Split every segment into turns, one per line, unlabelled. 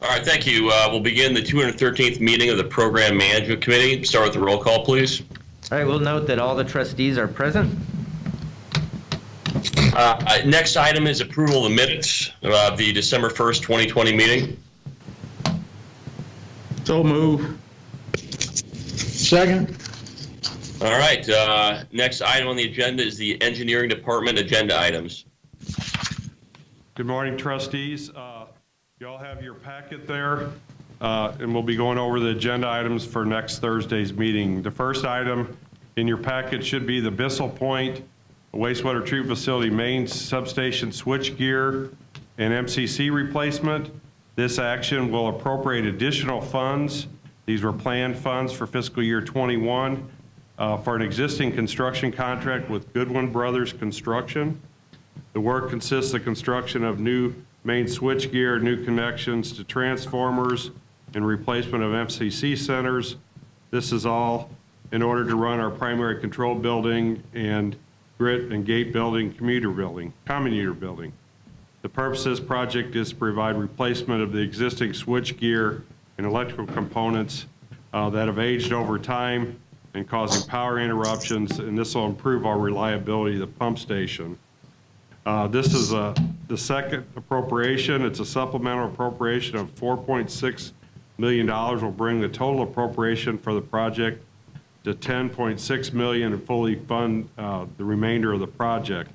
All right, thank you. We'll begin the 213th meeting of the Program Management Committee. Start with the roll call, please.
All right, we'll note that all the trustees are present.
Next item is approval of the minutes of the December 1st, 2020 meeting.
So move.
Second.
All right, next item on the agenda is the Engineering Department agenda items.
Good morning, trustees. You all have your packet there, and we'll be going over the agenda items for next Thursday's meeting. The first item in your packet should be the Bissell Point Wastewater Treatment Facility main substation switchgear and MCC replacement. This action will appropriate additional funds. These were planned funds for fiscal year 21 for an existing construction contract with Goodwin Brothers Construction. The work consists of construction of new main switchgear, new connections to transformers, and replacement of MCC centers. This is all in order to run our primary control building and grit and gate building, common user building. The purpose of this project is to provide replacement of the existing switchgear and electrical components that have aged over time and causing power interruptions, and this will improve our reliability of the pump station. This is the second appropriation. It's a supplemental appropriation of $4.6 million. Will bring the total appropriation for the project to $10.6 million and fully fund the remainder of the project.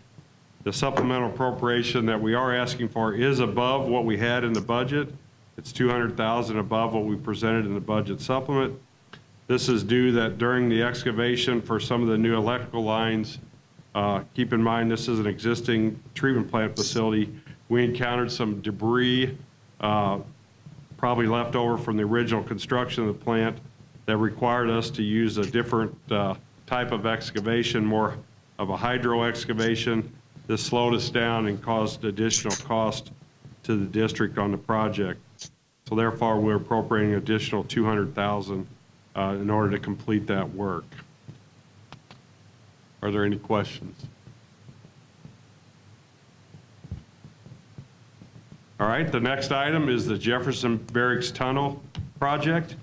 The supplemental appropriation that we are asking for is above what we had in the budget. It's $200,000 above what we presented in the budget supplement. This is due that during the excavation for some of the new electrical lines, keep in mind this is an existing treatment plant facility. We encountered some debris, probably left over from the original construction of the plant, that required us to use a different type of excavation, more of a hydro excavation. This slowed us down and caused additional cost to the district on the project. So therefore, we're appropriating additional $200,000 in order to complete that work. Are there any questions? All right, the next item is the Jefferson Barracks Tunnel project.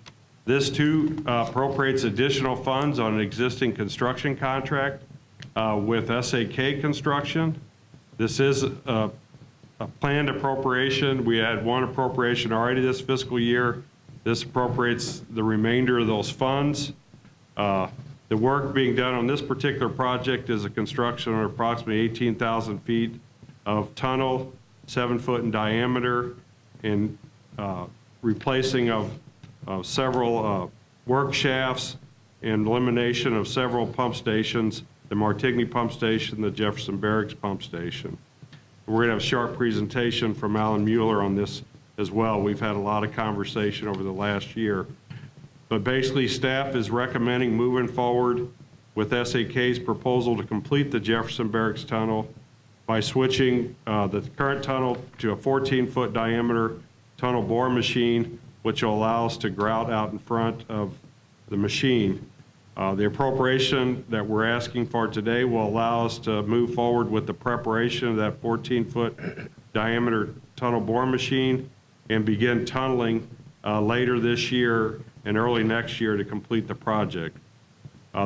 This too appropriates additional funds on an existing construction contract with SAK Construction. This is a planned appropriation. We had one appropriation already this fiscal year. This appropriates the remainder of those funds. The work being done on this particular project is a construction of approximately 18,000 feet of tunnel, 7 foot in diameter, and replacing of several work shafts and elimination of several pump stations, the Martigny pump station, the Jefferson Barracks pump station. We're going to have a short presentation from Alan Mueller on this as well. We've had a lot of conversation over the last year. But basically, staff is recommending moving forward with SAK's proposal to complete the Jefferson Barracks Tunnel by switching the current tunnel to a 14-foot diameter tunnel bore machine, which will allow us to grout out in front of the machine. The appropriation that we're asking for today will allow us to move forward with the preparation of that 14-foot diameter tunnel bore machine and begin tunneling later this year and early next year to complete the project.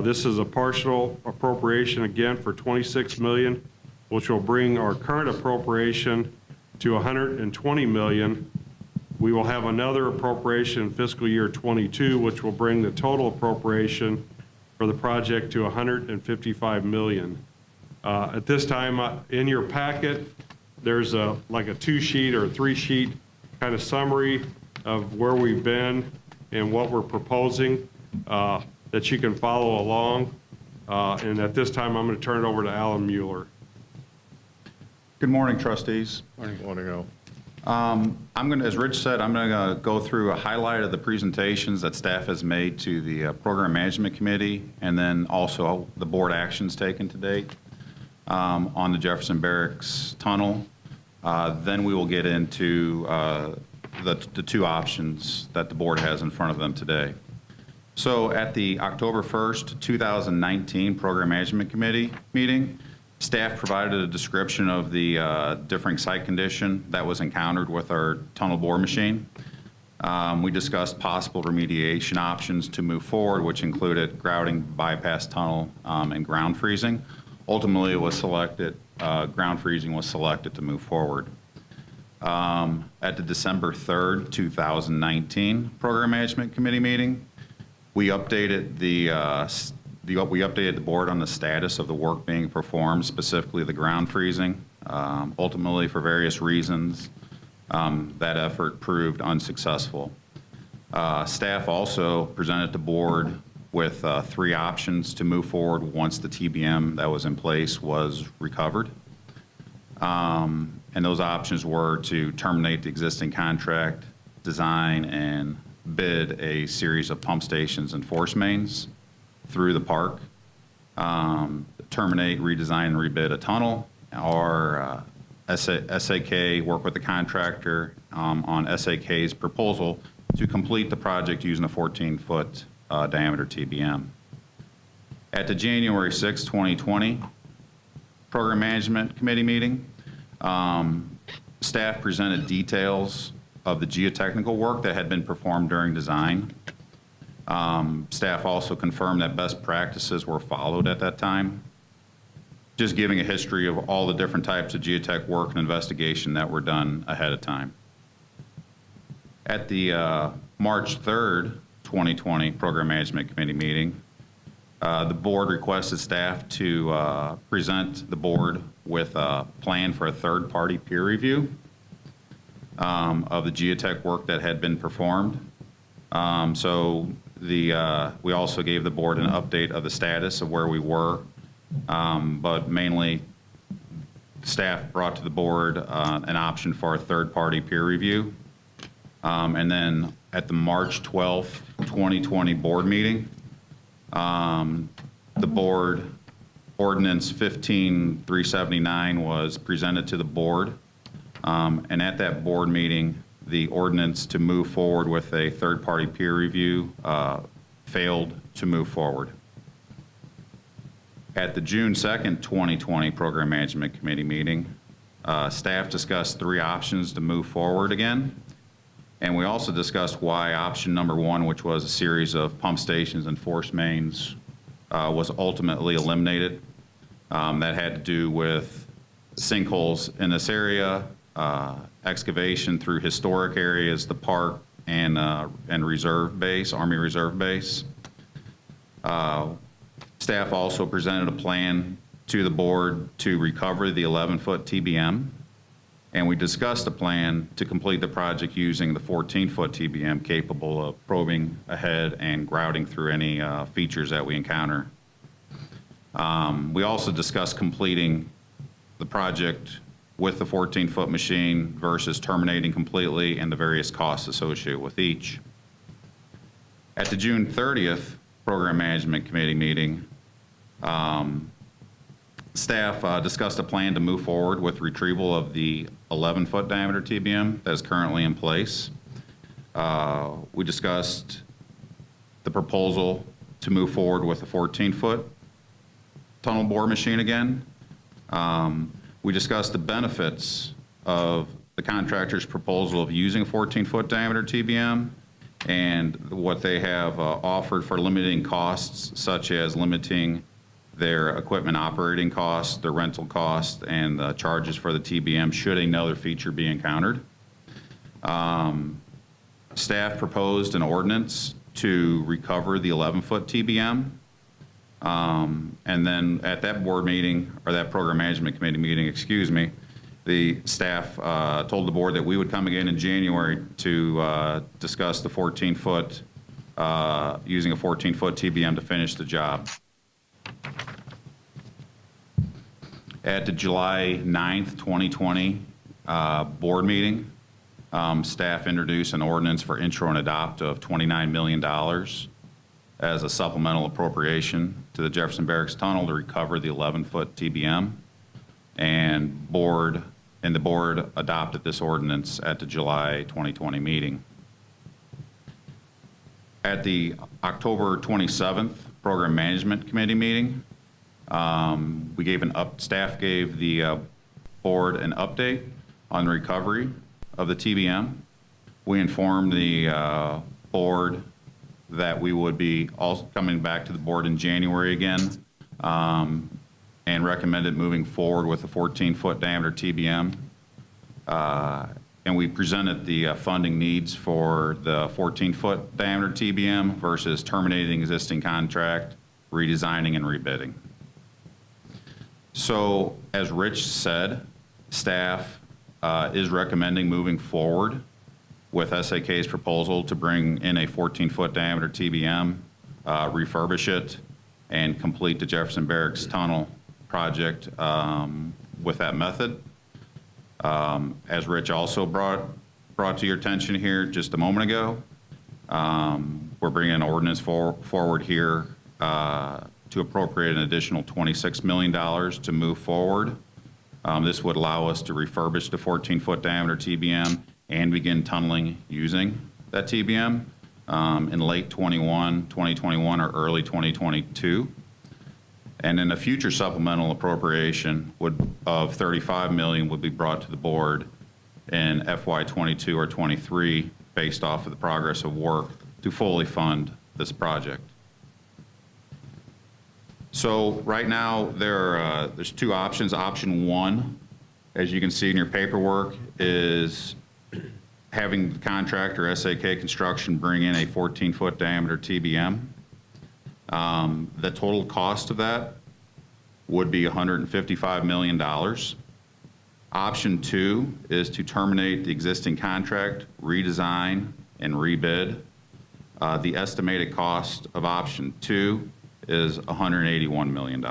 This is a partial appropriation again for $26 million, which will bring our current appropriation to $120 million. We will have another appropriation in fiscal year 22, which will bring the total appropriation for the project to $155 million. At this time, in your packet, there's like a 2-sheet or a 3-sheet kind of summary of where we've been and what we're proposing that you can follow along. And at this time, I'm going to turn it over to Alan Mueller.
Good morning, trustees.
Morning, Al.
I'm going to, as Rich said, I'm going to go through a highlight of the presentations that staff has made to the Program Management Committee, and then also the board actions taken to date on the Jefferson Barracks Tunnel. Then we will get into the two options that the board has in front of them today. So at the October 1st, 2019 Program Management Committee meeting, staff provided a description of the differing site condition that was encountered with our tunnel bore machine. We discussed possible remediation options to move forward, which included grouting, bypass tunnel, and ground freezing. Ultimately, it was selected, ground freezing was selected to move forward. At the December 3rd, 2019 Program Management Committee meeting, we updated the board on the status of the work being performed, specifically the ground freezing. Ultimately, for various reasons, that effort proved unsuccessful. Staff also presented the board with 3 options to move forward once the TBM that was in place was recovered. And those options were to terminate the existing contract, design and bid a series of pump stations and force mains through the park, terminate, redesign, and rebid a tunnel, or SAK work with the contractor on SAK's proposal to complete the project using a 14-foot diameter TBM. At the January 6, 2020 Program Management Committee meeting, staff presented details of the geotechnical work that had been performed during design. Staff also confirmed that best practices were followed at that time, just giving a history of all the different types of geotech work and investigation that were done ahead of time. At the March 3rd, 2020 Program Management Committee meeting, the board requested staff to present the board with a plan for a third-party peer review of the geotech work that had been performed. We also gave the board an update of the status of where we were, but mainly staff brought to the board an option for a third-party peer review. And then at the March 12th, 2020 board meeting, the board ordinance 15379 was presented to the board. And at that board meeting, the ordinance to move forward with a third-party peer review failed to move forward. At the June 2nd, 2020 Program Management Committee meeting, staff discussed 3 options to move forward again. And we also discussed why option number 1, which was a series of pump stations and force mains, was ultimately eliminated. That had to do with sinkholes in this area, excavation through historic areas, the park, and reserve base, Army Reserve Base. Staff also presented a plan to the board to recover the 11-foot TBM, and we discussed a plan to complete the project using the 14-foot TBM capable of probing ahead and grouting through any features that we encounter. We also discussed completing the project with the 14-foot machine versus terminating completely and the various costs associated with each. At the June 30th Program Management Committee meeting, staff discussed a plan to move forward with retrieval of the 11-foot diameter TBM that is currently in place. We discussed the proposal to move forward with a 14-foot tunnel bore machine again. We discussed the benefits of the contractor's proposal of using a 14-foot diameter TBM and what they have offered for limiting costs, such as limiting their equipment operating costs, their rental costs, and the charges for the TBM should another feature be encountered. Staff proposed an ordinance to recover the 11-foot TBM. And then at that board meeting, or that Program Management Committee meeting, excuse me, the staff told the board that we would come again in January to discuss the 14-foot, using a 14-foot TBM to finish the job. At the July 9th, 2020 board meeting, staff introduced an ordinance for intro and adopt of $29 million as a supplemental appropriation to the Jefferson Barracks Tunnel to recover the 11-foot TBM, and the board adopted this ordinance at the July 2020 meeting. At the October 27th Program Management Committee meeting, staff gave the board an update on the recovery of the TBM. We informed the board that we would be also coming back to the board in January again, and recommended moving forward with a 14-foot diameter TBM. And we presented the funding needs for the 14-foot diameter TBM versus terminating existing contract, redesigning, and rebidding. So as Rich said, staff is recommending moving forward with SAK's proposal to bring in a 14-foot diameter TBM, refurbish it, and complete the Jefferson Barracks Tunnel project with that method. As Rich also brought to your attention here just a moment ago, we're bringing an ordinance forward here to appropriate an additional $26 million to move forward. This would allow us to refurbish the 14-foot diameter TBM and begin tunneling using that TBM in late 2021 or early 2022. And then a future supplemental appropriation of $35 million would be brought to the board in FY22 or 23 based off of the progress of work to fully fund this project. So right now there's two options. Option one, as you can see in your paperwork, is having the contractor SAK Construction bring in a 14-foot diameter TBM. The total cost of that would be $155 million. Option two is to terminate the existing contract, redesign, and rebid. The estimated cost of option two is $181 million.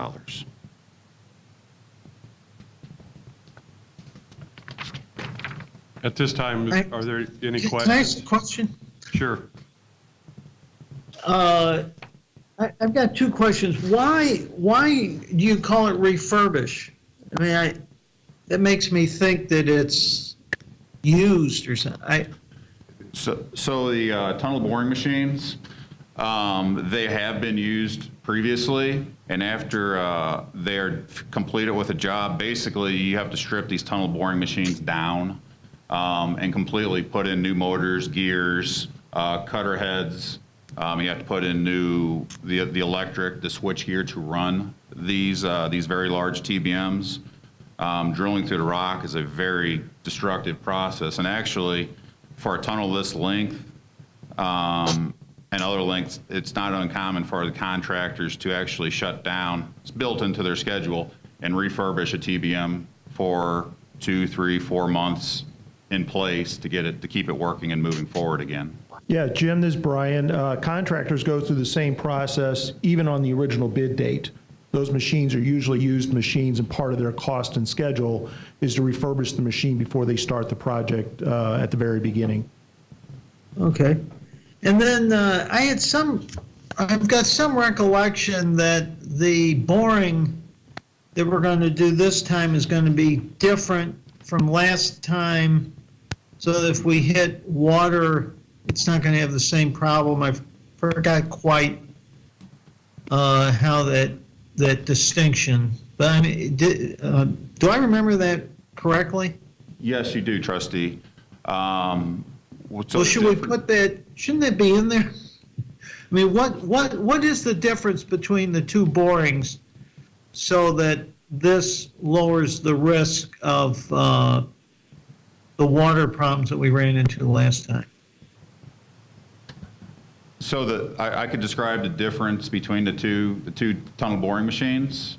At this time, are there any questions?
Can I ask a question?
Sure.
I've got two questions. Why do you call it refurbish? I mean, that makes me think that it's used or something.
So the tunnel boring machines, they have been used previously, and after they're completed with a job, basically you have to strip these tunnel boring machines down and completely put in new motors, gears, cutter heads. You have to put in the electric, the switch gear to run these very large TBMs. Drilling through the rock is a very destructive process, and actually, for a tunnel this length and other lengths, it's not uncommon for the contractors to actually shut down. It's built into their schedule and refurbish a TBM for 2, 3, 4 months in place to keep it working and moving forward again.
Yeah, Jim, this is Brian. Contractors go through the same process even on the original bid date. Those machines are usually used machines, and part of their cost and schedule is to refurbish the machine before they start the project at the very beginning.
Okay. And then I've got some recollection that the boring that we're going to do this time is going to be different from last time, so that if we hit water, it's not going to have the same problem. I forgot quite how that distinction, but I mean, do I remember that correctly?
Yes, you do, trustee.
Well, should we put that? Shouldn't that be in there? I mean, what is the difference between the two borings, so that this lowers the risk of the water problems that we ran into last time?
So I could describe the difference between the two tunnel boring machines.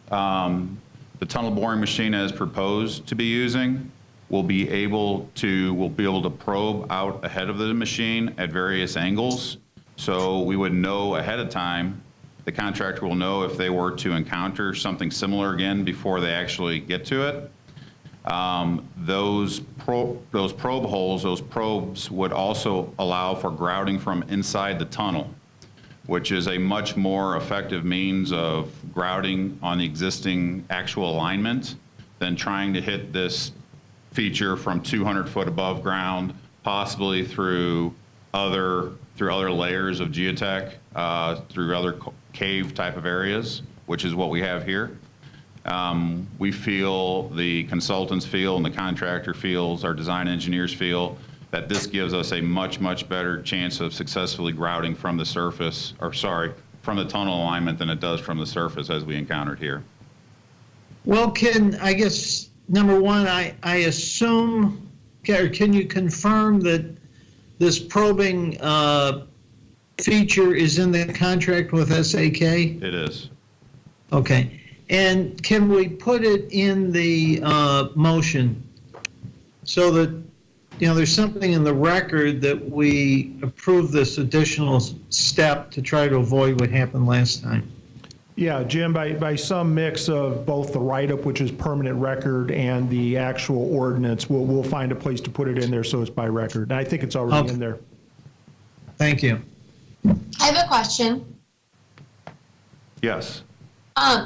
The tunnel boring machine, as proposed to be using, will be able to probe out ahead of the machine at various angles. So we would know ahead of time. The contractor will know if they were to encounter something similar again before they actually get to it. Those probe holes, those probes would also allow for grouting from inside the tunnel, which is a much more effective means of grouting on the existing actual alignment than trying to hit this feature from 200 foot above ground, possibly through other layers of geotech, through other cave type of areas, which is what we have here. We feel, the consultants feel, and the contractor feels, our design engineers feel, that this gives us a much, much better chance of successfully grouting from the surface, or sorry, from the tunnel alignment than it does from the surface as we encountered here.
Well, I guess, number one, I assume, or can you confirm that this probing feature is in the contract with SAK?
It is.
Okay. And can we put it in the motion so that, there's something in the record that we approve this additional step to try to avoid what happened last time?
Yeah, Jim, by some mix of both the write-up, which is permanent record, and the actual ordinance, we'll find a place to put it in there so it's by record. And I think it's already in there.
Thank you.
I have a question.
Yes.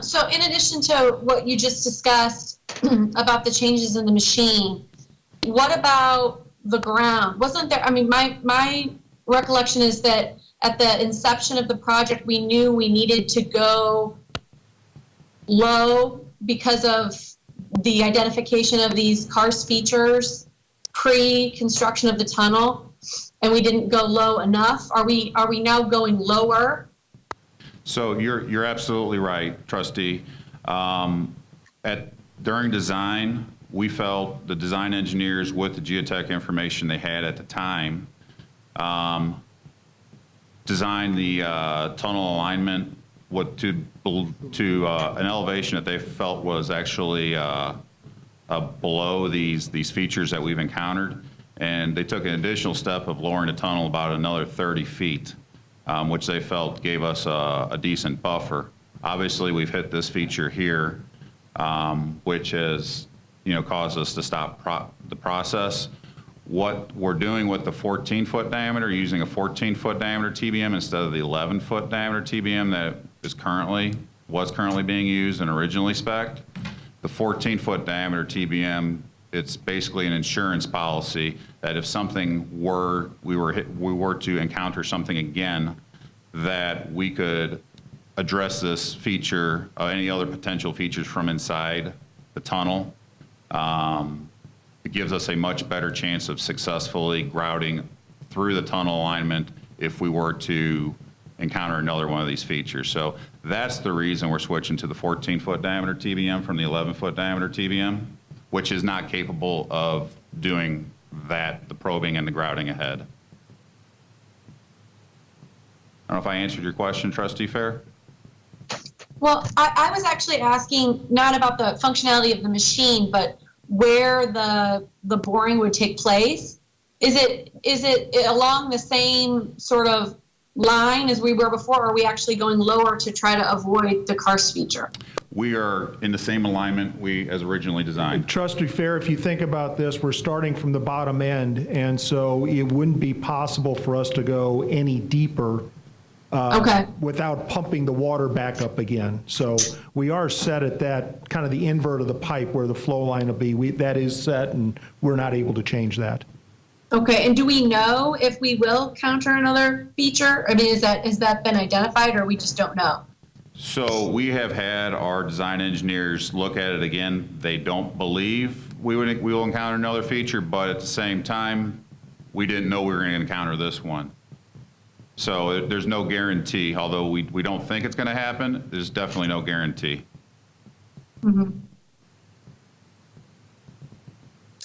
So in addition to what you just discussed about the changes in the machine, what about the ground? Wasn't there, my recollection is that at the inception of the project, we knew we needed to go low because of the identification of these karst features pre-construction of the tunnel, and we didn't go low enough. Are we now going lower?
So you're absolutely right, trustee. During design, we felt the design engineers, with the geotech information they had at the time, designed the tunnel alignment to an elevation that they felt was actually below these features that we've encountered, and they took an additional step of lowering the tunnel about another 30 feet, which they felt gave us a decent buffer. Obviously, we've hit this feature here, which has caused us to stop the process. What we're doing with the 14-foot diameter, using a 14-foot diameter TBM instead of the 11-foot diameter TBM that was currently being used and originally spec'd. The 14-foot diameter TBM, it's basically an insurance policy that if something we were to encounter something again, that we could address this feature, any other potential features from inside the tunnel. It gives us a much better chance of successfully grouting through the tunnel alignment if we were to encounter another one of these features. So that's the reason we're switching to the 14-foot diameter TBM from the 11-foot diameter TBM, which is not capable of doing the probing and the grouting ahead. I don't know if I answered your question, Trustee Fair.
Well, I was actually asking not about the functionality of the machine, but where the boring would take place. Is it along the same sort of line as we were before, or are we actually going lower to try to avoid the karst feature?
We are in the same alignment as originally designed.
Trustee Fair, if you think about this, we're starting from the bottom end, and so it wouldn't be possible for us to go any deeper without pumping the water back up again. So we are set at that, kind of the invert of the pipe where the flow line will be. That is set, and we're not able to change that.
Okay, and do we know if we will counter another feature? I mean, has that been identified, or we just don't know?
So we have had our design engineers look at it again. They don't believe we will encounter another feature, but at the same time, we didn't know we were going to encounter this one. So there's no guarantee, although we don't think it's going to happen, there's definitely no guarantee.
Mm-hmm.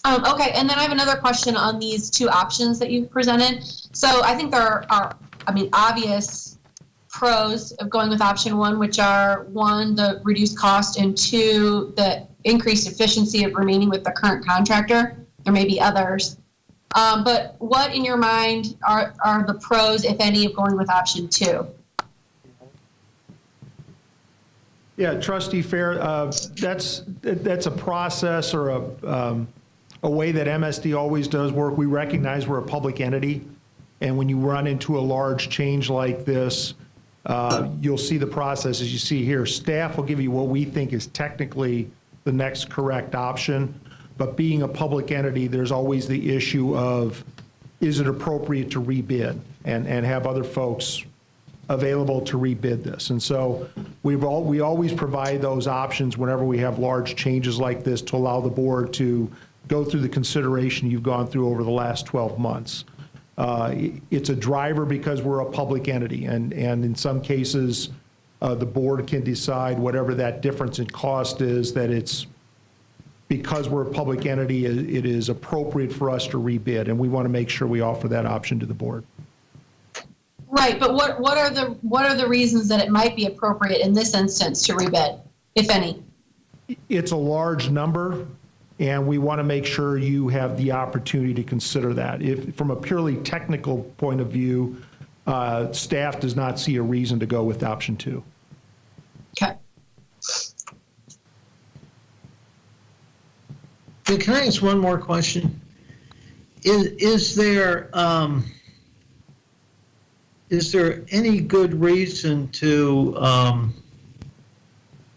Okay, and then I have another question on these two options that you've presented. So I think there are obvious pros of going with option one, which are one, the reduced cost, and two, the increased efficiency of remaining with the current contractor. There may be others. But what in your mind are the pros, if any, of going with option two?
Yeah, Trustee Fair, that's a process or a way that MSD always does work. We recognize we're a public entity, and when you run into a large change like this, you'll see the process as you see here. Staff will give you what we think is technically the next correct option. But being a public entity, there's always the issue of, is it appropriate to rebid and have other folks available to rebid this? And so we always provide those options whenever we have large changes like this to allow the board to go through the consideration you've gone through over the last 12 months. It's a driver because we're a public entity, and in some cases, the board can decide whatever that difference in cost is, that it's because we're a public entity, it is appropriate for us to rebid, and we want to make sure we offer that option to the board.
Right, but what are the reasons that it might be appropriate in this instance to rebid, if any?
It's a large number, and we want to make sure you have the opportunity to consider that. If, from a purely technical point of view, staff does not see a reason to go with option 2.
Okay.
Can I ask one more question? Is there any good reason to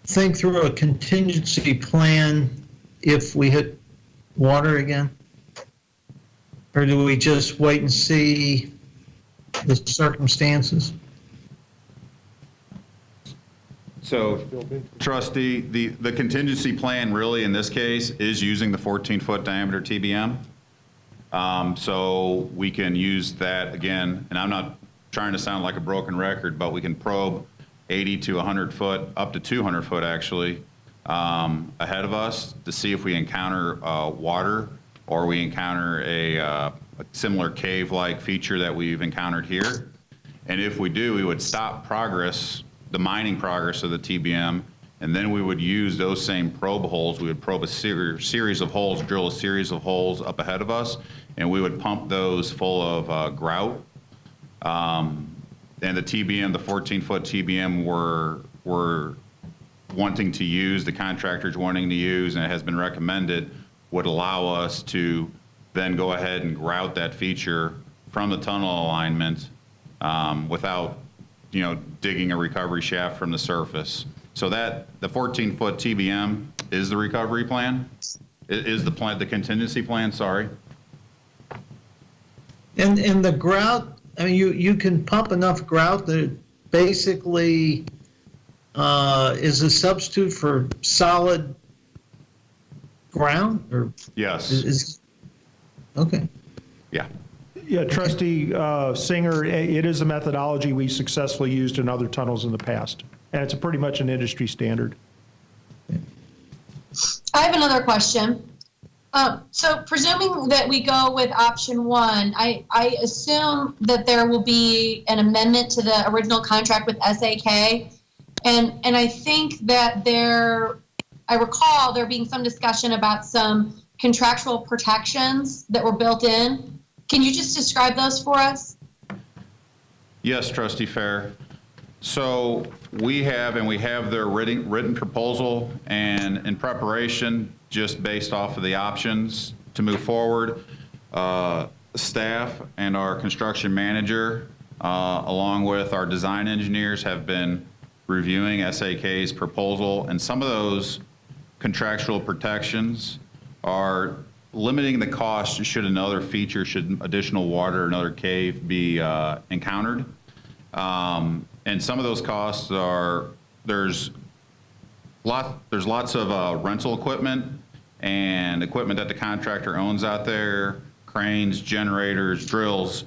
think through a contingency plan if we hit water again? Or do we just wait and see the circumstances?
So, trustee, the contingency plan really in this case is using the 14-foot diameter TBM. So we can use that again, and I'm not trying to sound like a broken record, but we can probe 80 to 100 foot, up to 200 foot actually, ahead of us to see if we encounter water or we encounter a similar cave-like feature that we've encountered here. And if we do, we would stop progress, the mining progress of the TBM, and then we would use those same probe holes. We would probe a series of holes, drill a series of holes up ahead of us, and we would pump those full of grout. And the TBM, the 14-foot TBM we're wanting to use, the contractor's wanting to use, and it has been recommended, would allow us to then go ahead and grout that feature from the tunnel alignment without, digging a recovery shaft from the surface. So that the 14-foot TBM is the recovery plan, is the plan, the contingency plan, sorry.
And the grout, I mean, you can pump enough grout that it basically is a substitute for solid ground, or?
Yes.
Okay.
Yeah.
Yeah, Trustee Singer, it is a methodology we successfully used in other tunnels in the past, and it's pretty much an industry standard.
I have another question. So presuming that we go with option 1, I assume that there will be an amendment to the original contract with SAK, and I think that I recall there being some discussion about some contractual protections that were built in. Can you just describe those for us?
Yes, Trustee Fair. So we have their written proposal, and in preparation, just based off of the options to move forward, staff and our construction manager, along with our design engineers, have been reviewing SAK's proposal, and some of those contractual protections are limiting the cost should additional water, another cave be encountered. And some of those costs are, there's lots of rental equipment and equipment that the contractor owns out there, cranes, generators, drills.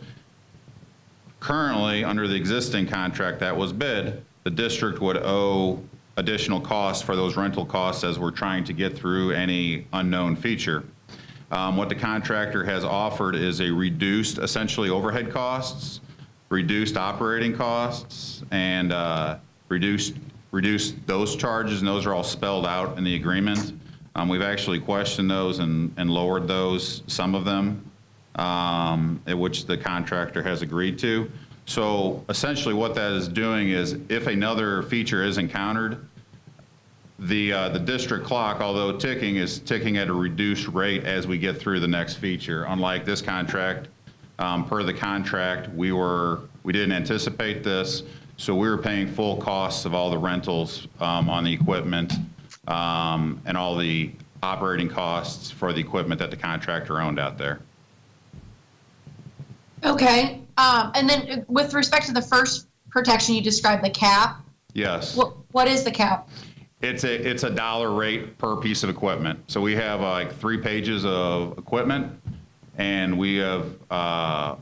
Currently, under the existing contract that was bid, the district would owe additional costs for those rental costs as we're trying to get through any unknown feature. What the contractor has offered is a reduced, essentially, overhead costs, reduced operating costs, and reduce those charges, and those are all spelled out in the agreement. We've actually questioned those and lowered those, some of them, at which the contractor has agreed to. So essentially what that is doing is, if another feature is encountered, the district clock, although ticking, is ticking at a reduced rate as we get through the next feature. Unlike this contract, per the contract, we didn't anticipate this, so we were paying full costs of all the rentals on the equipment and all the operating costs for the equipment that the contractor owned out there.
Okay. And then with respect to the first protection, you described the cap.
Yes.
What is the cap?
It's a dollar rate per piece of equipment. So we have like 3 pages of equipment, and we have a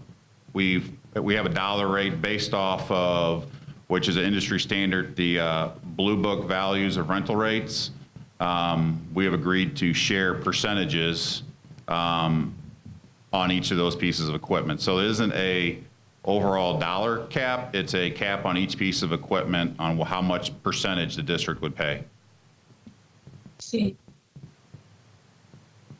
dollar rate based off of, which is an industry standard, the Blue Book values of rental rates. We have agreed to share percentages on each of those pieces of equipment. So it isn't a overall dollar cap, it's a cap on each piece of equipment on how much percentage the district would pay.
See.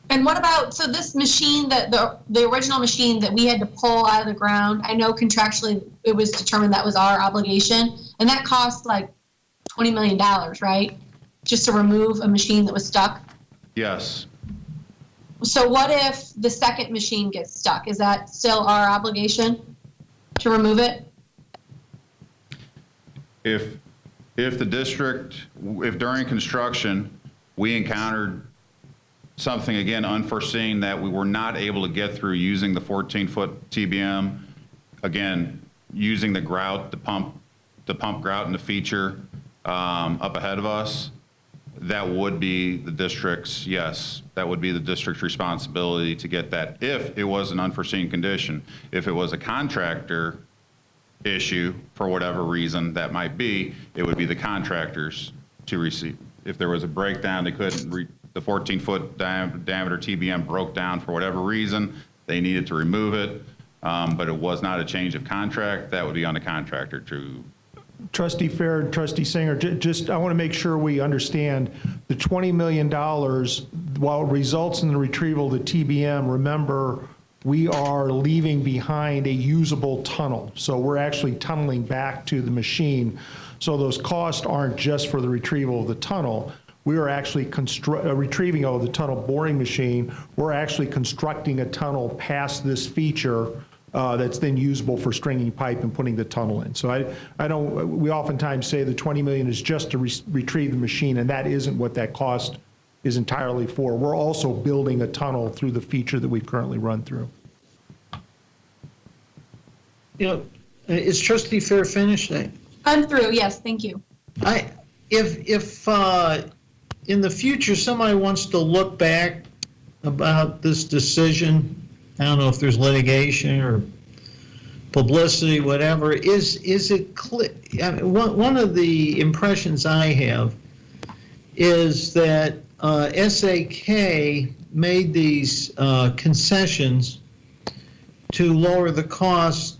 And what about, so this machine, the original machine that we had to pull out of the ground, I know contractually it was determined that was our obligation, and that cost like $20 million, right? Just to remove a machine that was stuck?
Yes.
So what if the second machine gets stuck? Is that still our obligation to remove it?
If the district, if during construction, we encountered something, again, unforeseen that we were not able to get through using the 14-foot TBM, again, using the grout, the pump grout and the feature up ahead of us, that would be the district's, yes, that would be the district's responsibility to get that if it was an unforeseen condition. If it was a contractor issue, for whatever reason that might be, it would be the contractors to receive. If there was a breakdown, they couldn't, the 14-foot diameter TBM broke down for whatever reason, they needed to remove it, but it was not a change of contract, that would be on the contractor to.
Trustee Fair and Trustee Singer, just, I want to make sure we understand the $20 million, while it results in the retrieval of the TBM, remember, we are leaving behind a usable tunnel. So we're actually tunneling back to the machine. So those costs aren't just for the retrieval of the tunnel. We are actually retrieving of the tunnel boring machine. We're actually constructing a tunnel past this feature that's then usable for stringing pipe and putting the tunnel in. So we oftentimes say the 20 million is just to retrieve the machine, and that isn't what that cost is entirely for. We're also building a tunnel through the feature that we currently run through.
You know, is Trustee Fair finished?
I'm through, yes, thank you.
If in the future somebody wants to look back about this decision, I don't know if there's litigation or publicity, whatever, is it clear? I mean, one of the impressions I have is that SAK made these concessions to lower the cost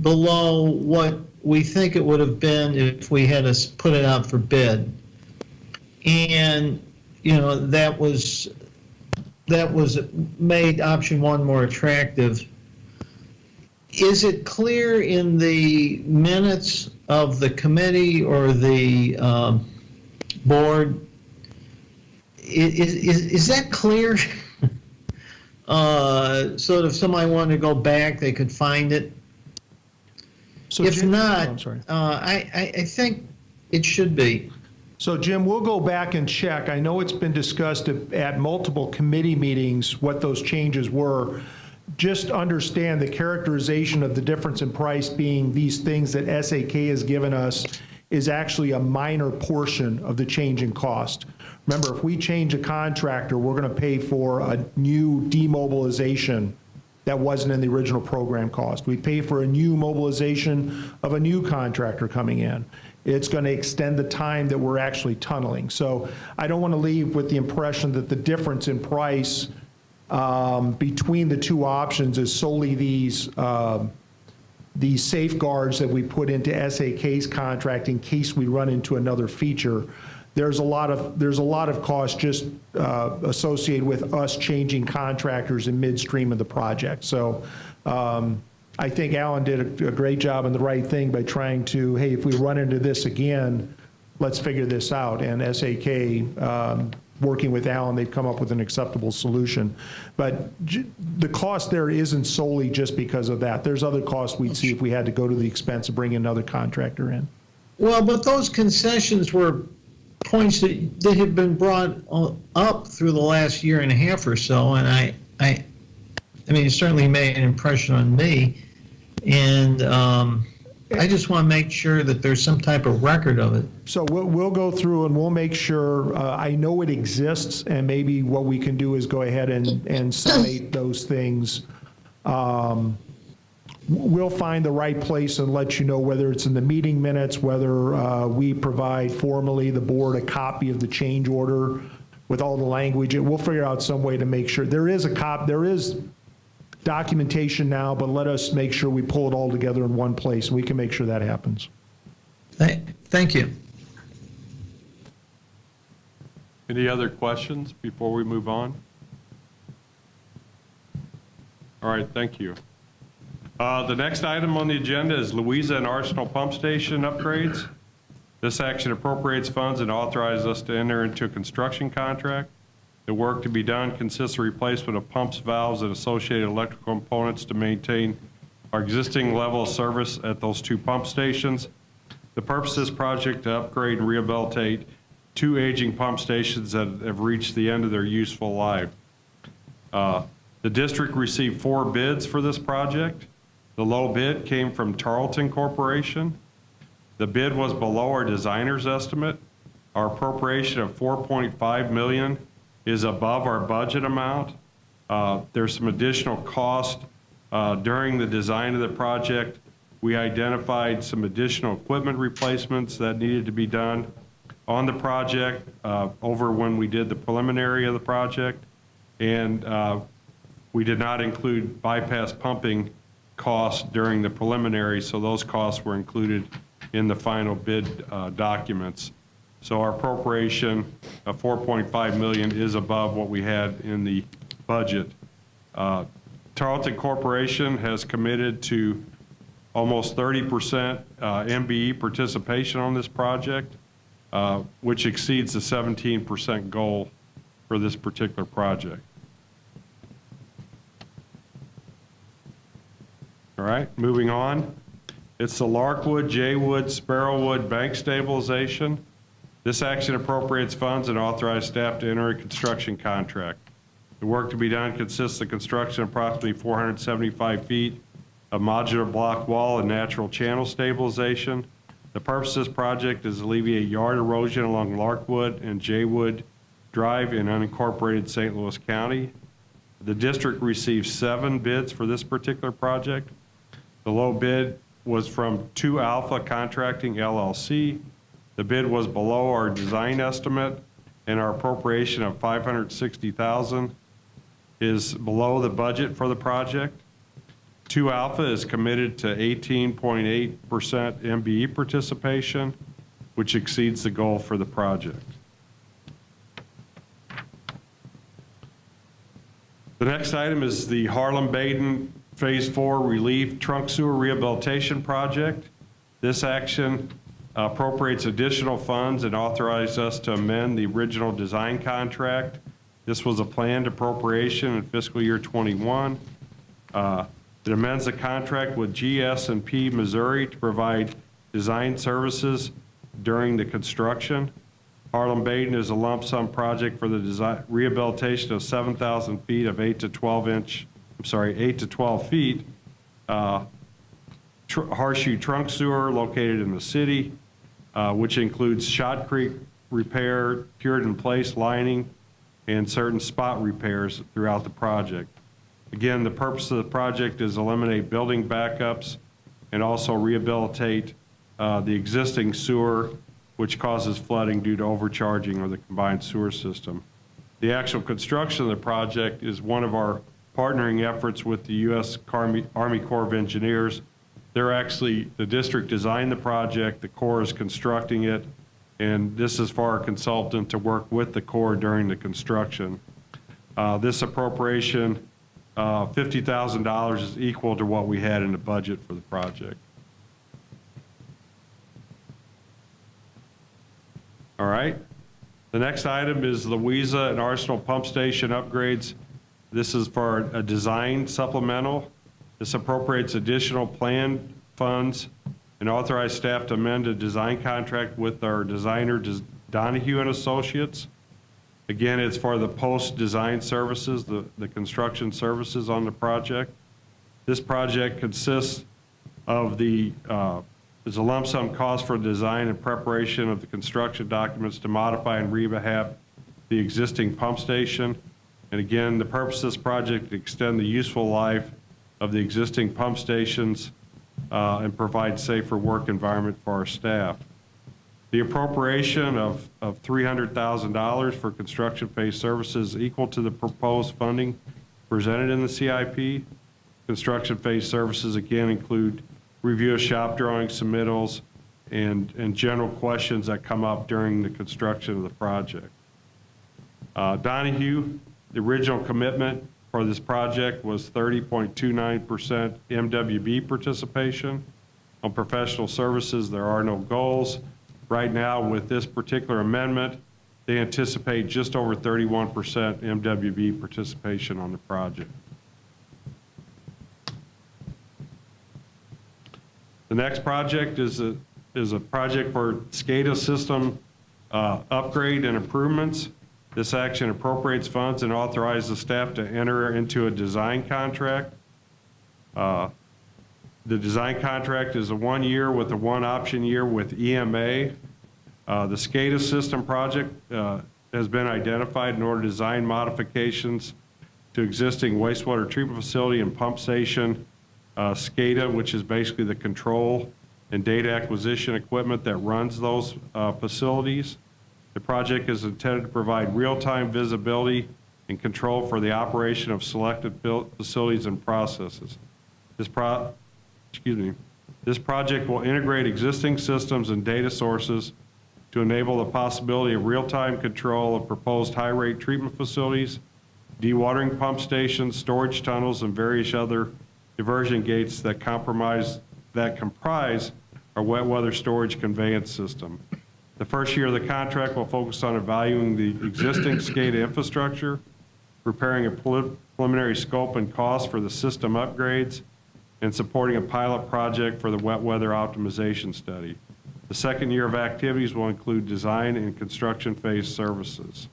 below what we think it would have been if we had to put it out for bid. And, you know, that was made option one more attractive. Is it clear in the minutes of the committee or the board? Is that clear? So if somebody wanted to go back, they could find it.
So
If
Jim,
not,
I'm sorry.
I think it should be.
So Jim, we'll go back and check. I know it's been discussed at multiple committee meetings what those changes were. Just understand the characterization of the difference in price being these things that SAK has given us is actually a minor portion of the change in cost. Remember, if we change a contractor, we're going to pay for a new demobilization that wasn't in the original program cost. We pay for a new mobilization of a new contractor coming in. It's going to extend the time that we're actually tunneling. So I don't want to leave with the impression that the difference in price between the two options is solely these safeguards that we put into SAK's contract in case we run into another feature. There's a lot of cost just associated with us changing contractors in midstream of the project. So I think Alan did a great job and the right thing by trying to, hey, if we run into this again, let's figure this out. And SAK, working with Alan, they've come up with an acceptable solution. But the cost there isn't solely just because of that. There's other costs we'd see if we had to go to the expense of bringing another contractor in.
Well, but those concessions were points that have been brought up through the last year and a half or so, and I mean, it certainly made an impression on me. And I just want to make sure that there's some type of record of it.
So we'll go through and we'll make sure, I know it exists, and maybe what we can do is go ahead and cite those things. We'll find the right place and let you know whether it's in the meeting minutes, whether we provide formally the board a copy of the change order with all the language. And we'll figure out some way to make sure. There is documentation now, but let us make sure we pull it all together in one place, and we can make sure that happens.
Thank you.
Any other questions before we move on? All right, thank you. The next item on the agenda is Louisa and Arsenal Pump Station upgrades. This action appropriates funds and authorizes us to enter into a construction contract. The work to be done consists of replacement of pumps, valves, and associated electrical components to maintain our existing level of service at those two pump stations. The purpose of this project to upgrade and rehabilitate two aging pump stations that have reached the end of their useful life. The district received 4 bids for this project. The low bid came from Tarleton Corporation. The bid was below our designer's estimate. Our appropriation of $4.5 million is above our budget amount. There's some additional cost during the design of the project. We identified some additional equipment replacements that needed to be done on the project over when we did the preliminary of the project. And we did not include bypass pumping costs during the preliminary, so those costs were included in the final bid documents. So our appropriation of $4.5 million is above what we had in the budget. Tarleton Corporation has committed to almost 30% MBE participation on this project, which exceeds the 17% goal for this particular project. All right, moving on. It's the Larkwood, Jaywood, Sparrowwood bank stabilization. This action appropriates funds and authorizes staff to enter a construction contract. The work to be done consists of construction of approximately 475 feet of modular block wall and natural channel stabilization. The purpose of this project is to alleviate yard erosion along Larkwood and Jaywood Drive in unincorporated St. Louis County. The district received 7 bids for this particular project. The low bid was from 2 Alpha Contracting LLC. The bid was below our design estimate, and our appropriation of $560,000 is below the budget for the project. 2 Alpha is committed to 18.8% MBE participation, which exceeds the goal for the project. The next item is the Harlem Baden Phase 4 Relief Trunk Sewer Rehabilitation Project. This action appropriates additional funds and authorizes us to amend the original design contract. This was a planned appropriation in fiscal year 21. It amends the contract with GS&P Missouri to provide design services during the construction. Harlem Baden is a lump sum project for the design rehabilitation of 7,000 feet of 8 to 12 feet horseshoe trunk sewer located in the city, which includes shotcrete repair, cured in place lining, and certain spot repairs throughout the project. Again, the purpose of the project is eliminate building backups and also rehabilitate the existing sewer, which causes flooding due to overcharging of the combined sewer system. The actual construction of the project is one of our partnering efforts with the U.S. Army Corps of Engineers. The district designed the project, the Corps is constructing it, and this is for our consultant to work with the Corps during the construction. This appropriation, $50,000, is equal to what we had in the budget for the project. All right. The next item is Louisa and Arsenal Pump Station upgrades. This is for a design supplemental. This appropriates additional planned funds and authorize staff to amend a design contract with our designer, Donahue and Associates. Again, it's for the post-design services, the construction services on the project. This project consists of the There's a lump sum cost for design and preparation of the construction documents to modify and rehab the existing pump station. And again, the purpose of this project is to extend the useful life of the existing pump stations and provide safer work environment for our staff. The appropriation of $300,000 for construction phase services equal to the proposed funding presented in the CIP. Construction phase services again include review of shop drawings, submittals, and general questions that come up during the construction of the project. Donahue, the original commitment for this project was 30.29% MWB participation. On professional services, there are no goals. Right now, with this particular amendment, they anticipate just over 31% MWB participation on the project. The next project is a project for Scada system upgrade and improvements. This action appropriates funds and authorizes staff to enter into a design contract. The design contract is a 1 year with a 1 option year with EMA. The Scada system project has been identified in order to design modifications to existing wastewater treatment facility and pump station. Scada, which is basically the control and data acquisition equipment that runs those facilities. The project is intended to provide real-time visibility and control for the operation of selected facilities and processes. This project will integrate existing systems and data sources to enable the possibility of real-time control of proposed high-rate treatment facilities, dewatering pump stations, storage tunnels, and various other diversion gates that comprise our wet weather storage conveyance system. The first year of the contract will focus on evaluating the existing Scada infrastructure, preparing a preliminary scope and cost for the system upgrades, and supporting a pilot project for the wet weather optimization study. The second year of activities will include design and construction phase services.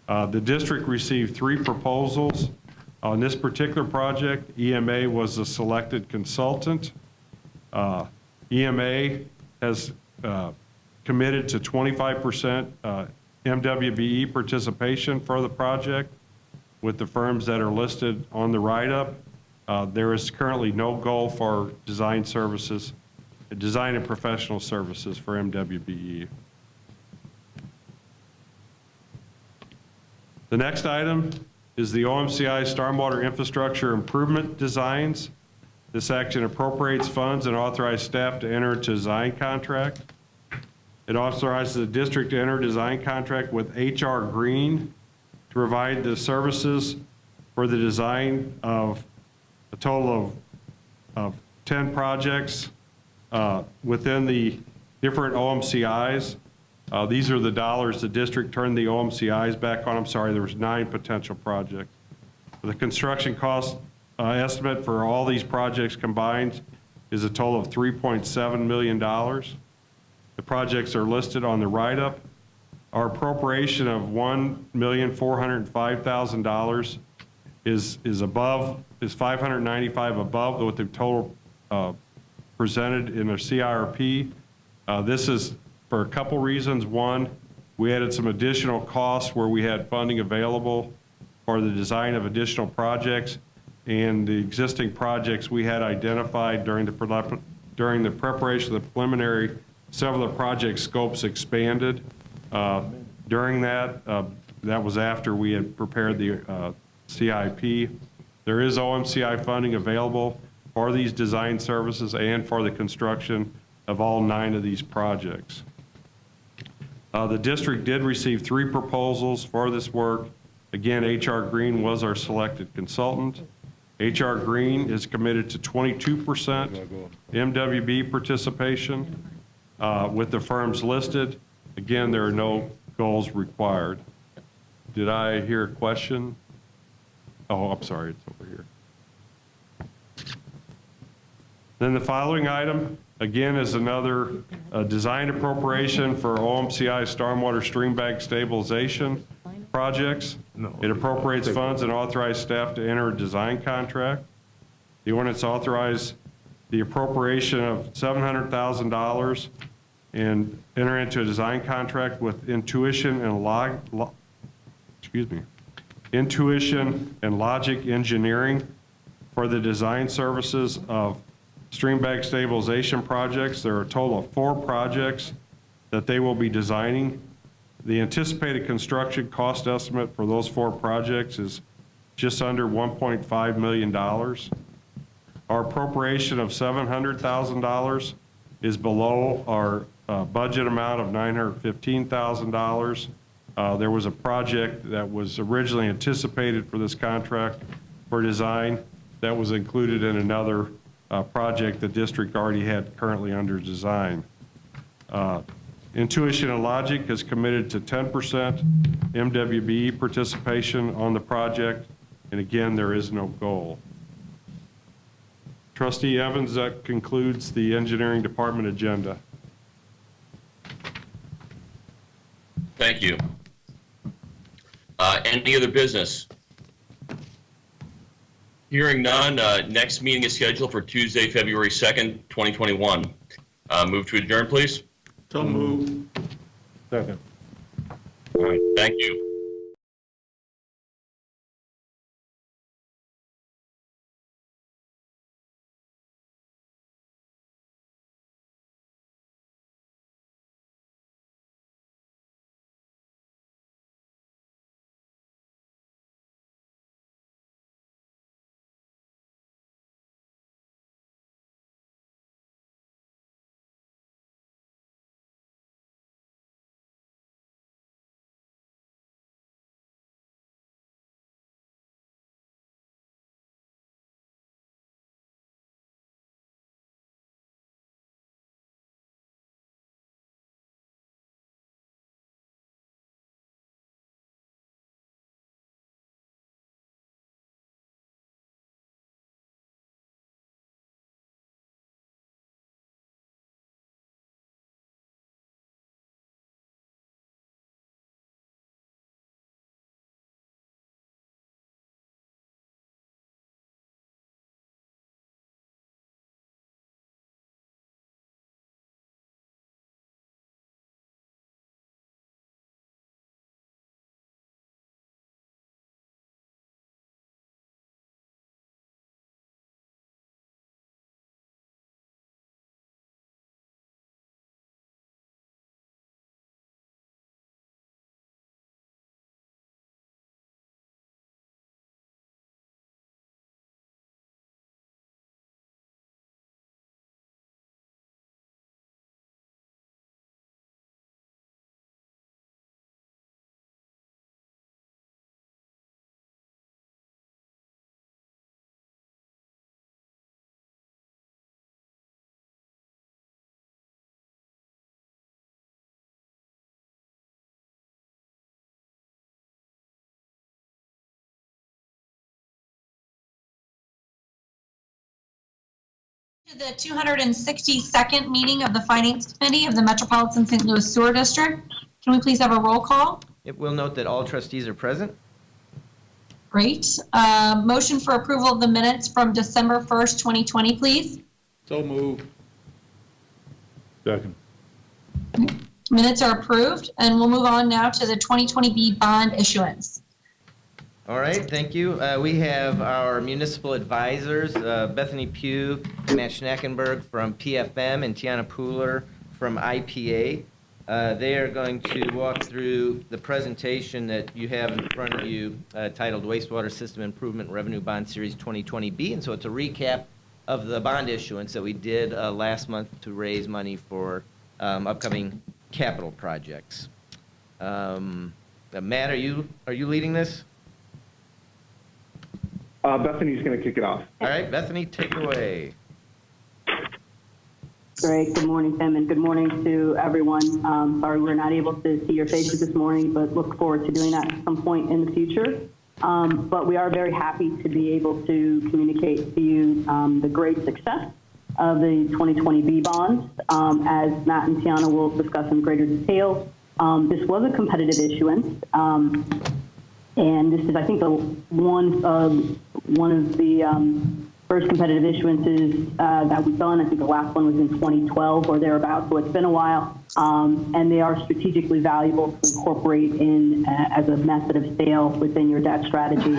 The district received 3 proposals. On this particular project, EMA was the selected consultant. EMA has committed to 25% MWBE participation for the project with the firms that are listed on the write-up. There is currently no goal for design services, design and professional services for MWBE. The next item is the OMCI Stormwater Infrastructure Improvement Designs. This action appropriates funds and authorizes staff to enter into a design contract. It authorizes the district to enter a design contract with HR Green to provide the services for the design of a total of 10 projects within the different OMCIs. These are the dollars the district turned the OMCIs back on. I'm sorry, there was 9 potential projects. The construction cost estimate for all these projects combined is a total of $3.7 million. The projects are listed on the write-up. Our appropriation of $1,405,000 is $595 above what the total presented in our CIRP. This is for a couple reasons. One, we added some additional costs where we had funding available for the design of additional projects, and the existing projects we had identified during the preparation of the preliminary. Several of the project scopes expanded. During that was after we had prepared the CIP. There is OMCI funding available for these design services and for the construction of all 9 of these projects. The district did receive 3 proposals for this work. Again, HR Green was our selected consultant. HR Green is committed to 22% MWB participation with the firms listed. Again, there are no goals required. Did I hear a question? Oh, I'm sorry, it's over here. Then the following item, again, is another design appropriation for OMCI stormwater stream bank stabilization projects. It appropriates funds and authorizes staff to enter a design contract. The ordinance authorizes the appropriation of $700,000 and enter into a design contract with Intuition and Logic Engineering for the design services of stream bank stabilization projects. There are a total of 4 projects that they will be designing. The anticipated construction cost estimate for those 4 projects is just under $1.5 million. Our appropriation of $700,000 is below our budget amount of $915,000. There was a project that was originally anticipated for this contract for design that was included in another project the district already had currently under design. Intuition and Logic is committed to 10% MWBE participation on the project, and again, there is no goal. Trustee Evans, that concludes the engineering department agenda.
Thank you. Any other business? Hearing none, next meeting is scheduled for Tuesday, February 2nd, 2021. Move to adjourn, please.
So moved. Second.
All right, thank you.
To the 262nd meeting of the Finance Committee of the Metropolitan St. Louis Sewer District. Can we please have a roll call?
It will note that all trustees are present.
Great. Motion for approval of the minutes from December 1st, 2020, please.
So moved. Second.
Minutes are approved, and we'll move on now to the 2020B bond issuance.
All right, thank you. We have our municipal advisors, Bethany Pugh, Matt Schnackenberg from PFM, and Tiana Pooler from IPA. They are going to walk through the presentation that you have in front of you titled Wastewater System Improvement Revenue Bond Series 2020B. And so it's a recap of the bond issuance that we did last month to raise money for upcoming capital projects. Matt, are you leading this?
Bethany's going to kick it off.
All right, Bethany, take it away.
Great. Good morning, Tim, and good morning to everyone. Sorry we're not able to see your faces this morning, but look forward to doing that at some point in the future. But we are very happy to be able to communicate to you the great success of the 2020B bonds. As Matt and Tiana will discuss in greater detail, this was a competitive issuance. And this is, I think, one of the first competitive issuances that we've done. I think the last one was in 2012 or thereabouts, so it's been a while. And they are strategically valuable to incorporate in as a method of sale within your debt strategy.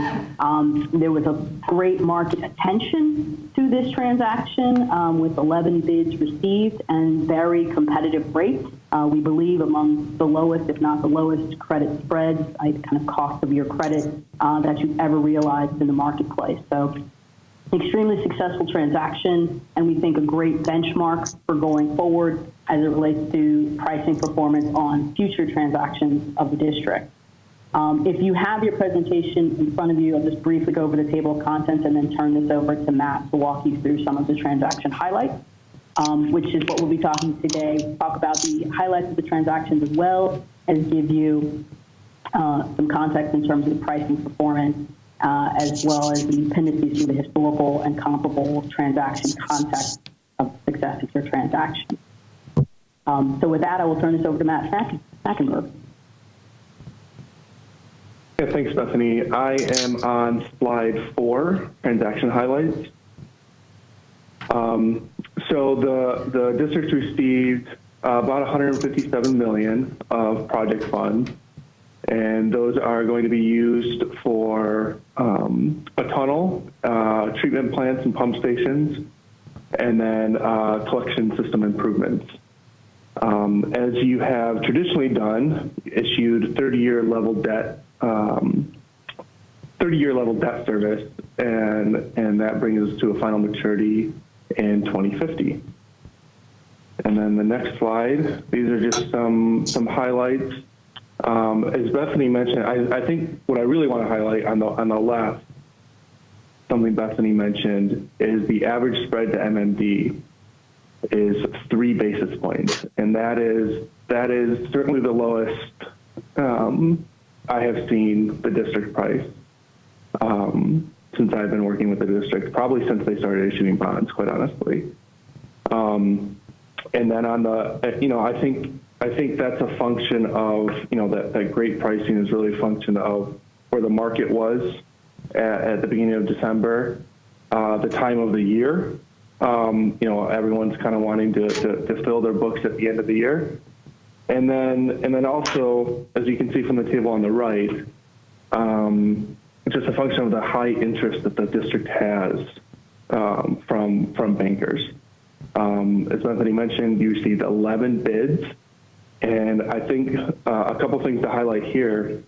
There was a great market attention to this transaction with 11 bids received and very competitive rates. We believe among the lowest, if not the lowest, credit spreads, kind of cost of your credit that you've ever realized in the marketplace. So extremely successful transaction, and we think a great benchmark for going forward as it relates to pricing performance on future transactions of the district. If you have your presentation in front of you, I'll just briefly go over the table of contents and then turn this over to Matt to walk you through some of the transaction highlights, which is what we'll be talking today. We'll talk about the highlights of the transactions as well as give you some context in terms of the pricing performance, as well as the appendices to the historical and comparable transaction context of success of your transaction. So with that, I will turn this over to Matt Schnackenberg.
Yeah, thanks, Bethany. I am on slide 4, transaction highlights. So the district received about $157 million of project funds, and those are going to be used for a tunnel, treatment plants and pump stations, and then collection system improvements. As you have traditionally done, issued 30-year level debt, 30-year level debt service, and that brings us to a final maturity in 2050. And then the next slide, these are just some highlights. As Bethany mentioned, I think what I really want to highlight on the left, something Bethany mentioned, is the average spread to MMD is 3 basis points, and that is certainly the lowest I have seen the district price since I've been working with the district, probably since they started issuing bonds, quite honestly. And then on the, I think that's a function of, that great pricing is really a function of where the market was at the beginning of December, the time of the year. Everyone's kind of wanting to fill their books at the end of the year. And then also, as you can see from the table on the right, it's just a function of the high interest that the district has from bankers. As Bethany mentioned, you received 11 bids. And I think a couple things to highlight here.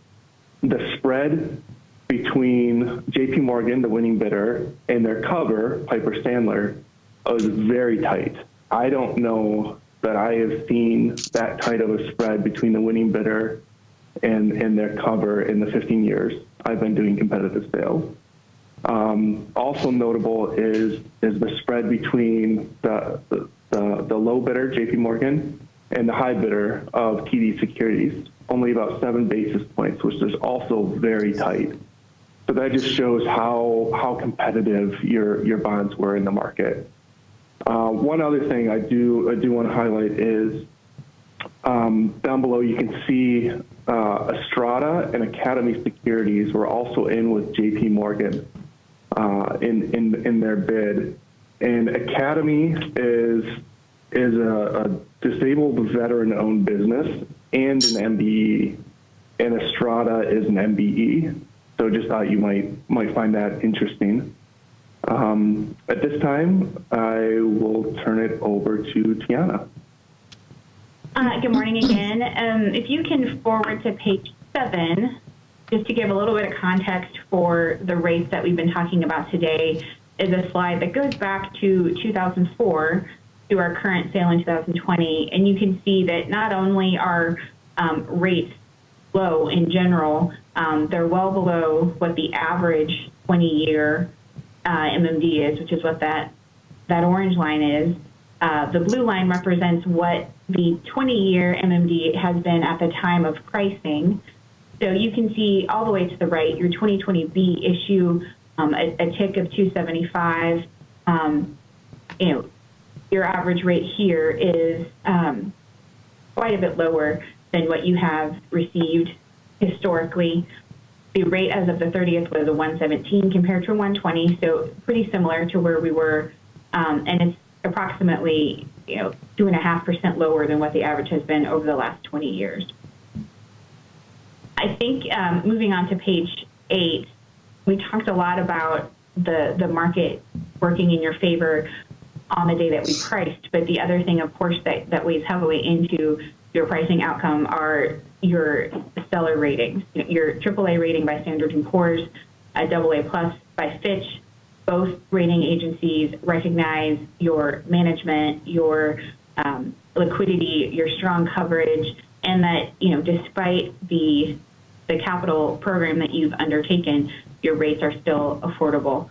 The spread between JP Morgan, the winning bidder, and their cover, Piper Sandler, was very tight. I don't know that I have seen that tight of a spread between the winning bidder and their cover in the 15 years I've been doing competitive sales. Also notable is the spread between the low bidder, JP Morgan, and the high bidder of TD Securities, only about 7 basis points, which is also very tight. So that just shows how competitive your bonds were in the market. One other thing I do want to highlight is down below you can see Strada and Academy Securities were also in with JP Morgan in their bid. And Academy is a disabled veteran-owned business and an MBE, and Strada is an MBE. So just thought you might find that interesting. At this time, I will turn it over to Tiana.
Good morning again. If you can forward to page 7, just to give a little bit of context for the rates that we've been talking about today, is a slide that goes back to 2004 to our current sale in 2020. And you can see that not only are rates low in general, they're well below what the average 20-year MMD is, which is what that orange line is. The blue line represents what the 20-year MMD has been at the time of pricing. So you can see all the way to the right, your 2020B issue, a tick of 275. Your average rate here is quite a bit lower than what you have received historically. The rate as of the 30th was a 117 compared to a 120, so pretty similar to where we were, and it's approximately 2.5% lower than what the average has been over the last 20 years. I think moving on to page 8, we talked a lot about the market working in your favor on the day that we priced, but the other thing, of course, that weighs heavily into your pricing outcome are your stellar ratings. Your AAA rating by Standard & Poor's, a AA+ by Fitch. Both rating agencies recognize your management, your liquidity, your strong coverage, and that despite the capital program that you've undertaken, your rates are still affordable.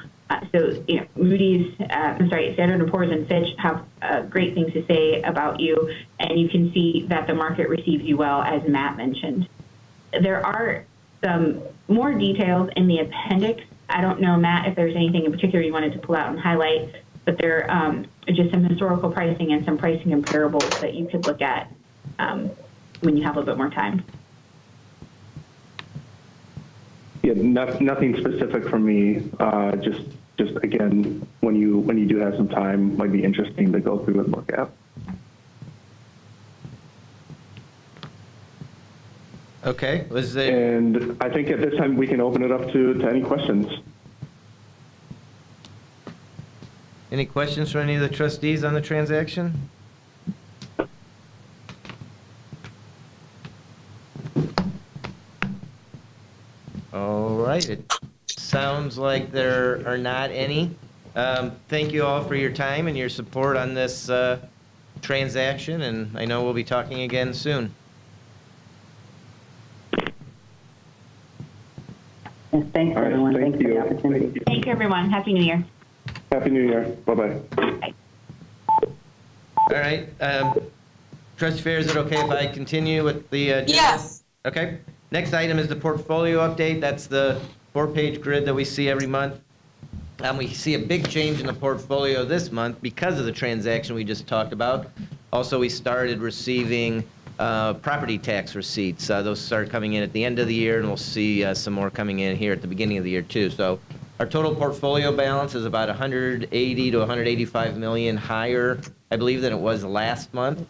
So Moody's, Standard & Poor's and Fitch have great things to say about you, and you can see that the market receives you well, as Matt mentioned. There are some more details in the appendix. I don't know, Matt, if there's anything in particular you wanted to pull out and highlight, but there are just some historical pricing and some pricing comparables that you could look at when you have a little bit more time.
Yeah, nothing specific from me. Just again, when you do have some time, might be interesting to go through and look at.
Okay.
And I think at this time we can open it up to any questions.
Any questions from any of the trustees on the transaction? All right. It sounds like there are not any. Thank you all for your time and your support on this transaction, and I know we'll be talking again soon.
Yes, thanks,
All right,
everyone.
thank
Thanks for the
you.
opportunity.
Thank you, everyone. Happy New Year.
Happy New Year. Bye-bye.
Bye.
All right. Trustee Fair, is it okay if I continue with the agenda?
Yes.
Okay. Next item is the portfolio update. That's the 4-page grid that we see every month. We see a big change in the portfolio this month because of the transaction we just talked about. Also, we started receiving property tax receipts. Those start coming in at the end of the year, and we'll see some more coming in here at the beginning of the year, too. So our total portfolio balance is about 180 to 185 million higher, I believe, than it was last month.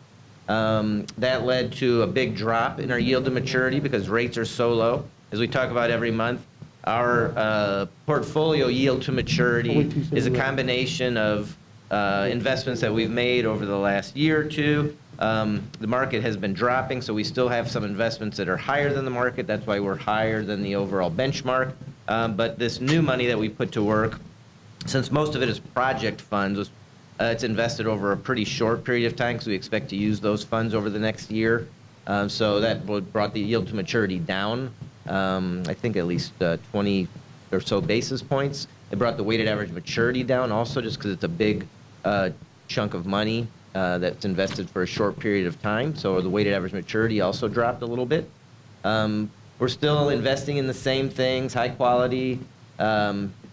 That led to a big drop in our yield to maturity because rates are so low. As we talk about every month, our portfolio yield to maturity is a combination of investments that we've made over the last year or two. The market has been dropping, so we still have some investments that are higher than the market. That's why we're higher than the overall benchmark. But this new money that we put to work, since most of it is project funds, it's invested over a pretty short period of time because we expect to use those funds over the next year. So that brought the yield to maturity down, I think at least 20 or so basis points. It brought the weighted average maturity down also just because it's a big chunk of money that's invested for a short period of time. So the weighted average maturity also dropped a little bit. We're still investing in the same things, high quality,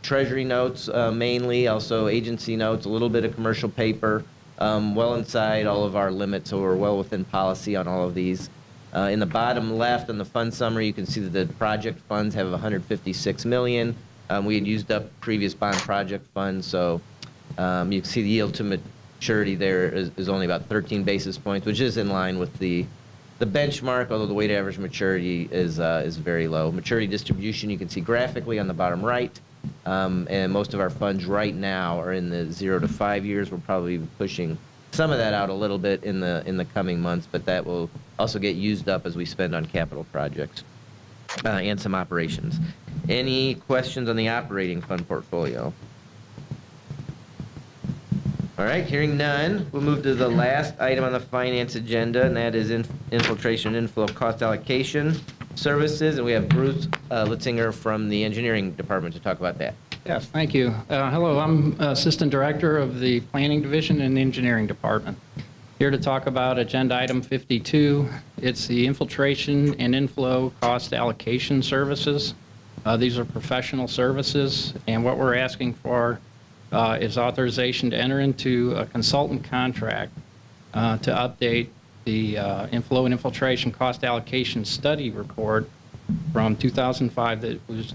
treasury notes mainly, also agency notes, a little bit of commercial paper, well inside all of our limits, so we're well within policy on all of these. In the bottom left on the fund summary, you can see that the project funds have 156 million. We had used up previous bond project funds, so you can see the yield to maturity there is only about 13 basis points, which is in line with the benchmark, although the weighted average maturity is very low. Maturity distribution you can see graphically on the bottom right, and most of our funds right now are in the 0 to 5 years. We're probably pushing some of that out a little bit in the coming months, but that will also get used up as we spend on capital projects and some operations. Any questions on the operating fund portfolio? All right, hearing none, we'll move to the last item on the finance agenda, and that is infiltration inflow cost allocation services, and we have Bruce Litzinger from the engineering department to talk about that.
Yes, thank you. Hello, I'm Assistant Director of the Planning Division and Engineering Department. Here to talk about Agenda Item 52. It's the infiltration and inflow cost allocation services. These are professional services, and what we're asking for is authorization to enter into a consultant contract to update the inflow and infiltration cost allocation study report from 2005 that was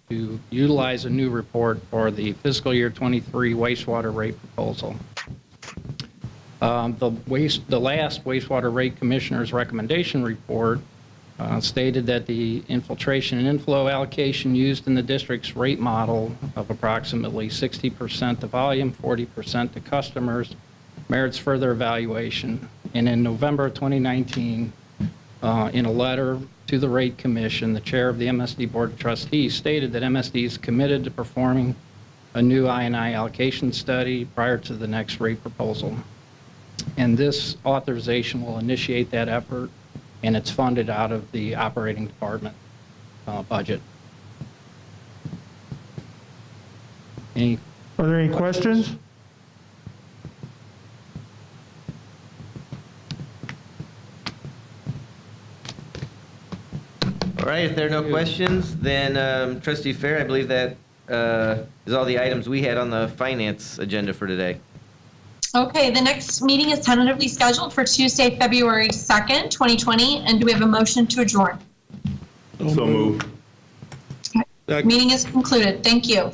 to utilize a new report for the fiscal year 23 wastewater rate proposal. The last wastewater rate commissioner's recommendation report stated that the infiltration and inflow allocation used in the district's rate model of approximately 60% to volume, 40% to customers merits further evaluation. And in November of 2019, in a letter to the Rate Commission, the chair of the MSD Board of Trustees stated that MSD is committed to performing a new I&I allocation study prior to the next rate proposal. And this authorization will initiate that effort, and it's funded out of the operating department budget.
Are there any questions?
All right, if there are no questions, then Trustee Fair, I believe that is all the items we had on the finance agenda for today.
Okay, the next meeting is tentatively scheduled for Tuesday, February 2nd, 2020. And do we have a motion to adjourn?
So moved.
Meeting is concluded. Thank you.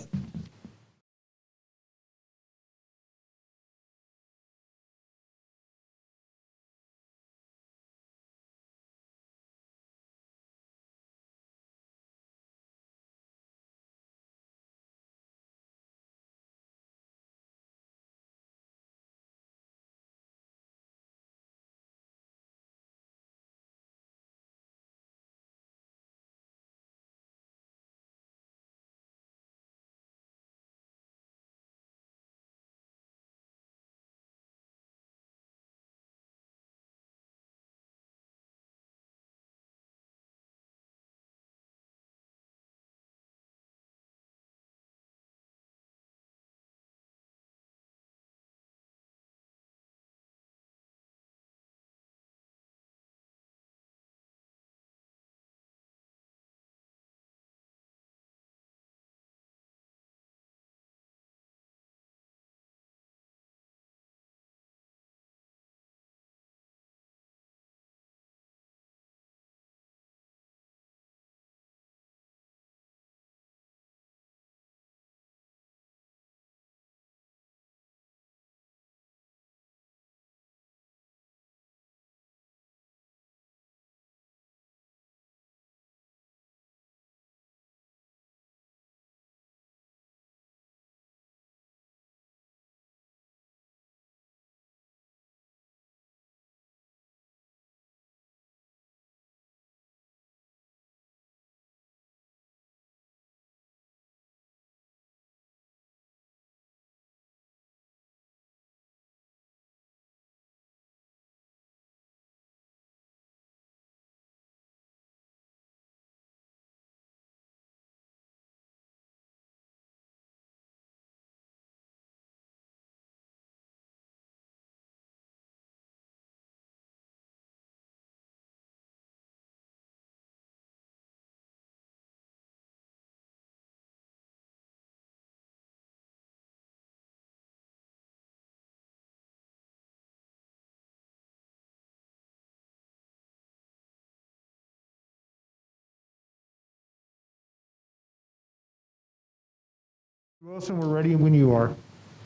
Wilson, we're ready when you are.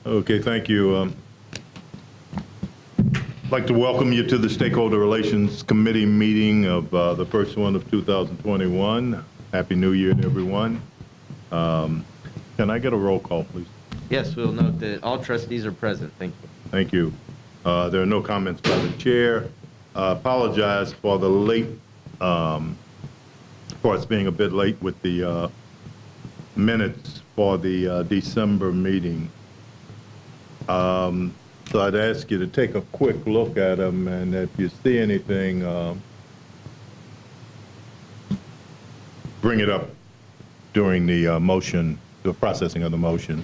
Okay, thank you. I'd like to welcome you to the Stakeholder Relations Committee meeting of the first one of 2021. Happy New Year to everyone. Can I get a roll call, please?
Yes, we'll note that all trustees are present. Thank you.
Thank you. There are no comments by the chair. Apologize for the late, for us being a bit late with the minutes for the December meeting. So I'd ask you to take a quick look at them, and if you see anything, bring it up during the motion, the processing of the motion.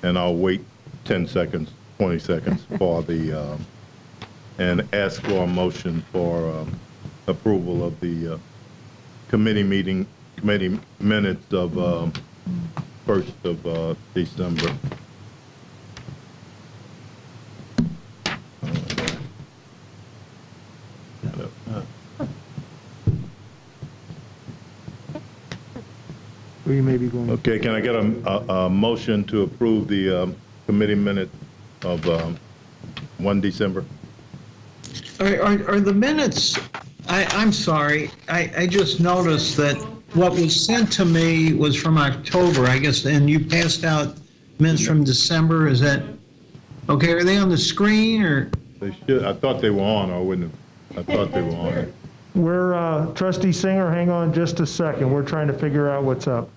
And I'll wait 10 seconds, 20 seconds for the, and ask for a motion for approval of the committee minutes of 1st of December.
We may be going.
Okay, can I get a motion to approve the committee minute of 1 December?
Are the minutes, I'm sorry, I just noticed that what was sent to me was from October, I guess, and you passed out minutes from December, is that, okay, are they on the screen, or?
They should, I thought they were on, or I wouldn't have, I thought they were on.
We're, Trustee Singer, hang on just a second. We're trying to figure out what's up.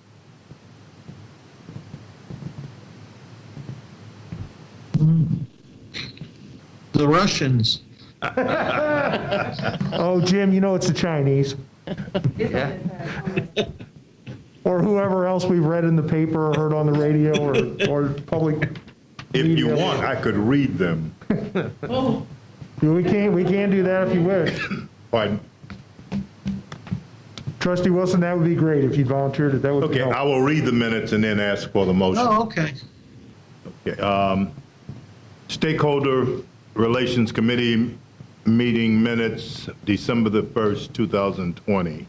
The Russians.
Oh, Jim, you know it's the Chinese.
Yeah.
Or whoever else we've read in the paper or heard on the radio or public.
If you want, I could read them.
We can't do that if you wish.
Pardon?
Trustee Wilson, that would be great if you volunteered. That would be
Okay, I
helpful.
will read the minutes and then ask for the motion.
Oh, okay.
Okay, Stakeholder Relations Committee meeting minutes, December the 1st, 2020.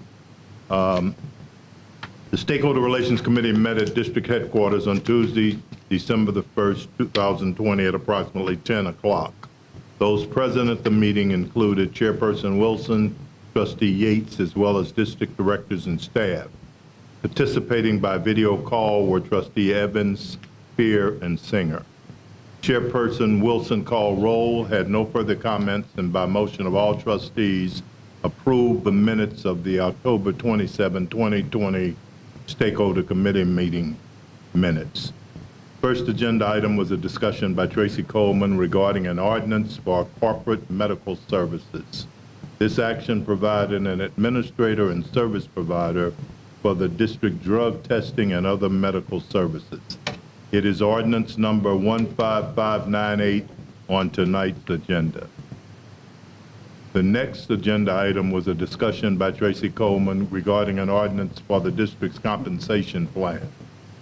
The Stakeholder Relations Committee met at district headquarters on Tuesday, December the 1st, 2020 at approximately 10 o'clock. Those present at the meeting included Chairperson Wilson, Trustee Yates, as well as district directors and staff. Participating by video call were Trustee Evans, Spear, and Singer. Chairperson Wilson called roll, had no further comments, and by motion of all trustees, approved the minutes of the October 27, 2020 Stakeholder Committee meeting minutes. First agenda item was a discussion by Tracy Coleman regarding an ordinance for corporate medical services. This action provided an administrator and service provider for the district drug testing and other medical services. It is ordinance number 15598 on tonight's agenda. The next agenda item was a discussion by Tracy Coleman regarding an ordinance for the district's compensation plan.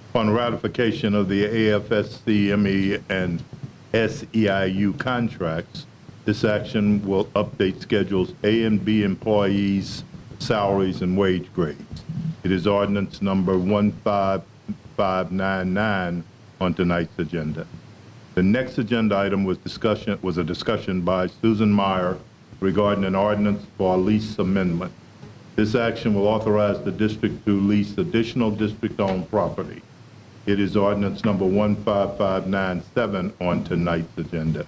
Upon ratification of the AFSC, ME, and SEIU contracts, this action will update schedules A and B employees' salaries and wage grades. It is ordinance number 15599 on tonight's agenda. The next agenda item was a discussion by Susan Meyer regarding an ordinance for a lease amendment. This action will authorize the district to lease additional district-owned property. It is ordinance number 15597 on tonight's agenda.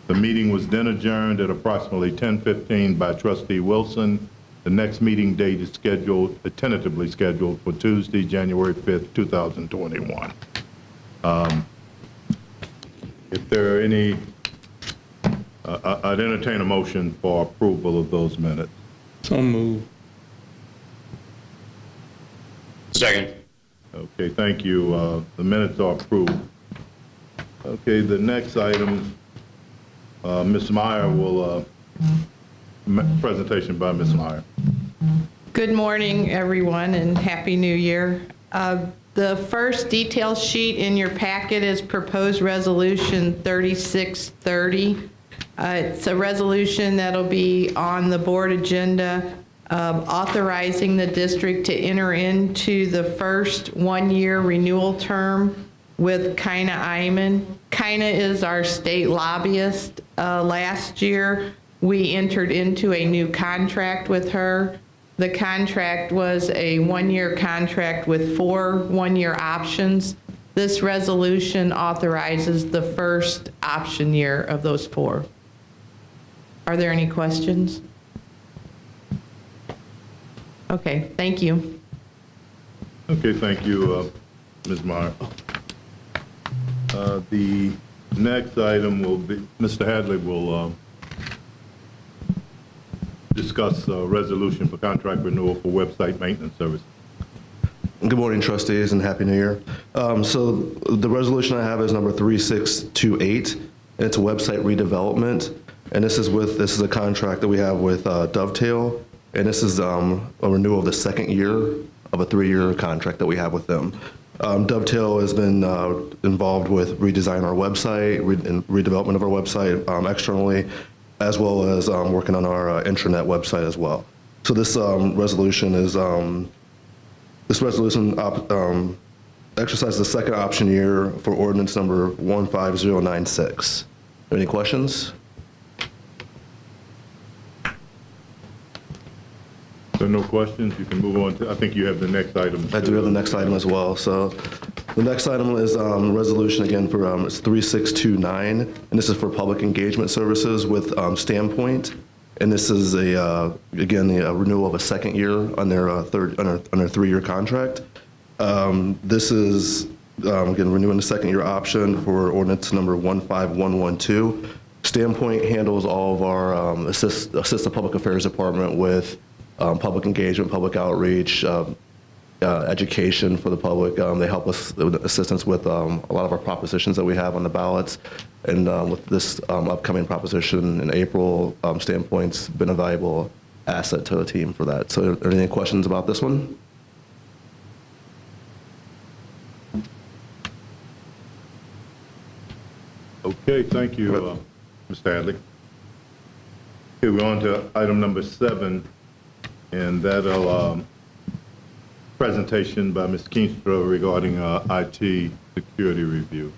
The meeting was then adjourned at approximately 10:15 by Trustee Wilson. The next meeting date is tentatively scheduled for Tuesday, January 5th, 2021. If there are any, I'd entertain a motion for approval of those minutes.
So moved.
Second.
Okay, thank you. The minutes are approved. Okay, the next item, Ms. Meyer will, presentation by Ms. Meyer.
Good morning, everyone, and Happy New Year. The first detail sheet in your packet is proposed resolution 3630. It's a resolution that'll be on the board agenda authorizing the district to enter into the first one-year renewal term with Kina Iman. Kina is our state lobbyist. Last year, we entered into a new contract with her. The contract was a one-year contract with 4 one-year options. This resolution authorizes the first option year of those 4. Are there any questions? Okay, thank you.
Okay, thank you, Ms. Meyer. The next item will be, Mr. Hadley will discuss a resolution for contract renewal for website maintenance services.
Good morning, trustees, and Happy New Year. So the resolution I have is number 3628, and it's a website redevelopment. And this is a contract that we have with Dovetail, and this is a renewal of the second year of a 3-year contract that we have with them. Dovetail has been involved with redesign our website, and redevelopment of our website externally, as well as working on our intranet website as well. So this resolution is This resolution exercises the second option year for ordinance number 15096. Any questions?
There are no questions. You can move on to, I think you have the next item.
I do have the next item as well. So the next item is resolution again for it's 3629, and this is for public engagement services with Standpoint. And this is again a renewal of a second year on their on their 3-year contract. This is again renewing the second year option for ordinance number 15112. Standpoint handles all of our assist the public affairs department with public engagement, public outreach, education for the public. They help us with assistance with a lot of our propositions that we have on the ballots. And with this upcoming proposition in April, Standpoint's been a valuable asset to the team for that. So are there any questions about this one?
Okay, thank you, Mr. Hadley. Okay, we're on to item number 7, and that'll presentation by Ms. Keenstra regarding IT security review.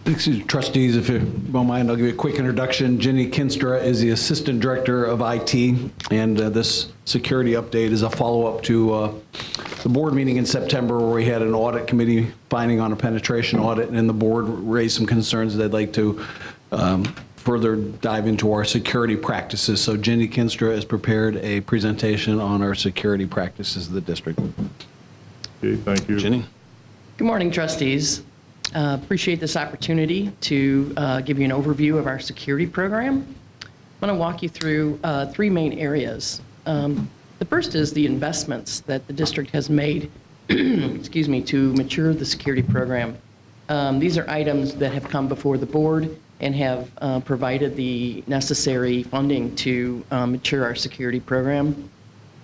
Excuse me, trustees, if you don't mind, I'll give you a quick introduction. Jenny Kinstra is the Assistant Director of IT, and this security update is a follow-up to the board meeting in September where we had an audit committee finding on a penetration audit, and the board raised some concerns they'd like to further dive into our security practices. So Jenny Kinstra has prepared a presentation on our security practices of the district.
Okay, thank you.
Jenny?
Good morning, trustees. Appreciate this opportunity to give you an overview of our security program. I'm going to walk you through 3 main areas. The first is the investments that the district has made excuse me, to mature the security program. These are items that have come before the board and have provided the necessary funding to mature our security program.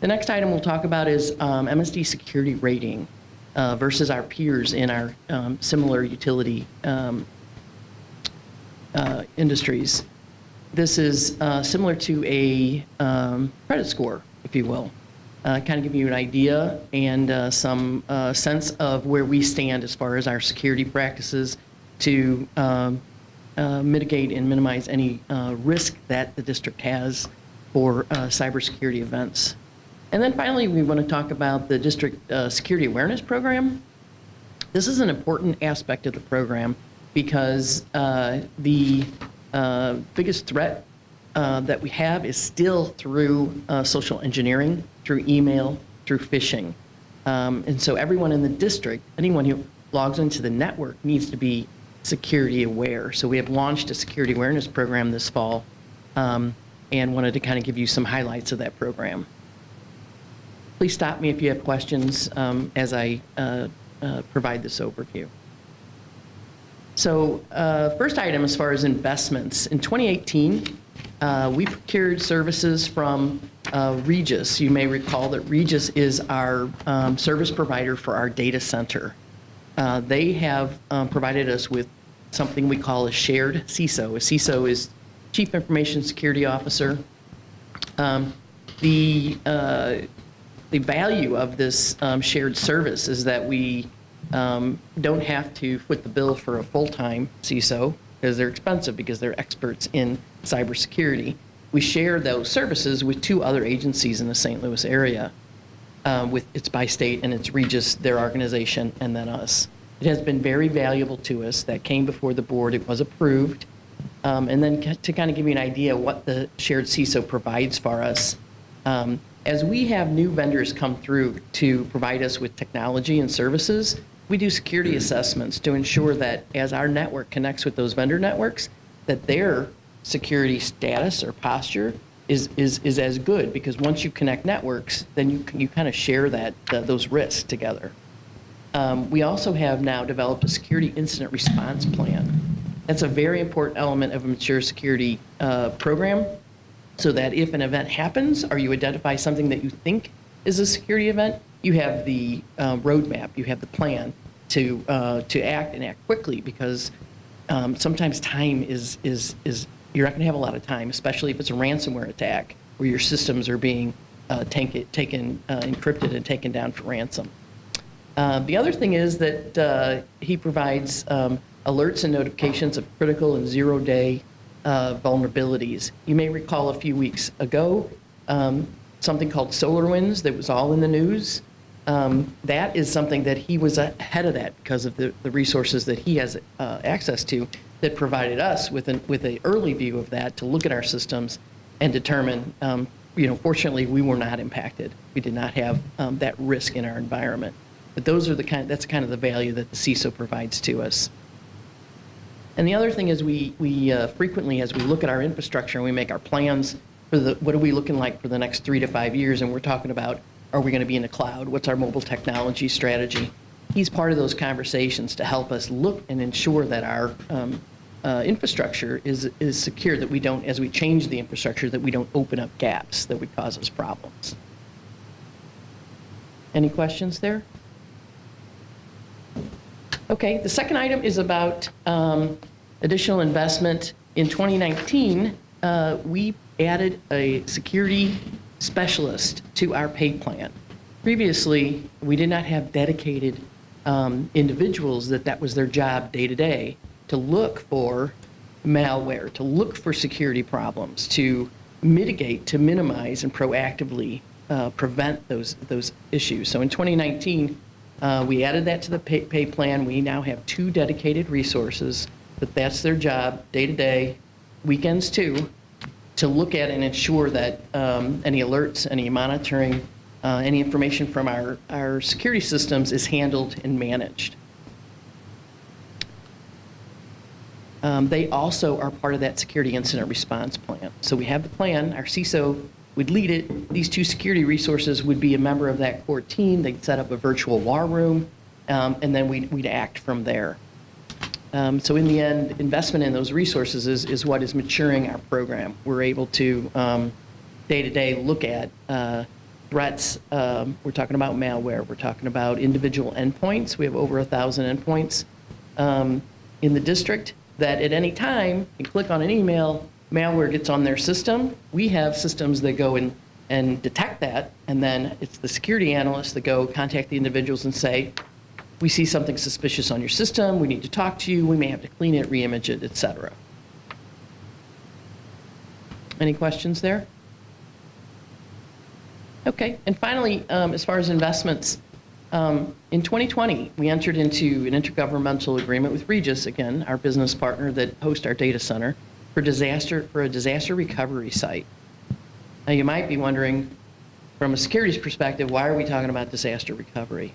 The next item we'll talk about is MSD security rating versus our peers in our similar utility industries. This is similar to a credit score, if you will. Kind of give you an idea and some sense of where we stand as far as our security practices to mitigate and minimize any risk that the district has for cybersecurity events. And then finally, we want to talk about the district security awareness program. This is an important aspect of the program because the biggest threat that we have is still through social engineering, through email, through phishing. And so everyone in the district, anyone who logs into the network needs to be security aware. So we have launched a security awareness program this fall and wanted to kind of give you some highlights of that program. Please stop me if you have questions as I provide this overview. So first item as far as investments. In 2018, we procured services from Regis. You may recall that Regis is our service provider for our data center. They have provided us with something we call a shared CISO. A CISO is Chief Information Security Officer. The value of this shared service is that we don't have to foot the bill for a full-time CISO because they're expensive because they're experts in cybersecurity. We share those services with 2 other agencies in the St. Louis area. It's by state and it's Regis, their organization, and then us. It has been very valuable to us. That came before the board. It was approved. And then to kind of give you an idea what the shared CISO provides for us, as we have new vendors come through to provide us with technology and services, we do security assessments to ensure that as our network connects with those vendor networks, that their security status or posture is as good, because once you connect networks, then you kind of share those risks together. We also have now developed a security incident response plan. That's a very important element of a mature security program, so that if an event happens or you identify something that you think is a security event, you have the roadmap, you have the plan to act and act quickly, because sometimes time is you're not going to have a lot of time, especially if it's a ransomware attack where your systems are being encrypted and taken down for ransom. The other thing is that he provides alerts and notifications of critical and zero-day vulnerabilities. You may recall a few weeks ago something called SolarWinds that was all in the news. That is something that he was ahead of that because of the resources that he has access to that provided us with an early view of that to look at our systems and determine, fortunately we were not impacted. We did not have that risk in our environment. But that's kind of the value that the CISO provides to us. And the other thing is we frequently, as we look at our infrastructure and we make our plans for what are we looking like for the next 3 to 5 years, and we're talking about, are we going to be in the cloud? What's our mobile technology strategy? He's part of those conversations to help us look and ensure that our infrastructure is secure, that we don't, as we change the infrastructure, that we don't open up gaps that would cause us problems. Any questions there? Okay, the second item is about additional investment. In 2019, we added a security specialist to our pay plan. Previously, we did not have dedicated individuals that was their job day to day to look for malware, to look for security problems, to mitigate, to minimize, and proactively prevent those issues. So in 2019, we added that to the pay plan. We now have 2 dedicated resources that's their job day to day, weekends too, to look at and ensure that any alerts, any monitoring, any information from our security systems is handled and managed. They also are part of that security incident response plan. So we have the plan, our CISO would lead it. These 2 security resources would be a member of that core team. They'd set up a virtual war room, and then we'd act from there. So in the end, investment in those resources is what is maturing our program. We're able to day-to-day look at threats. We're talking about malware. We're talking about individual endpoints. We have over 1,000 endpoints in the district that at any time, you click on an email, malware gets on their system. We have systems that go and detect that, and then it's the security analysts that go contact the individuals and say, we see something suspicious on your system, we need to talk to you, we may have to clean it, re-image it, etc. Any questions there? Okay, and finally, as far as investments, in 2020, we entered into an intergovernmental agreement with Regis, again, our business partner that hosts our data center, for a disaster recovery site. Now you might be wondering, from a securities perspective, why are we talking about disaster recovery?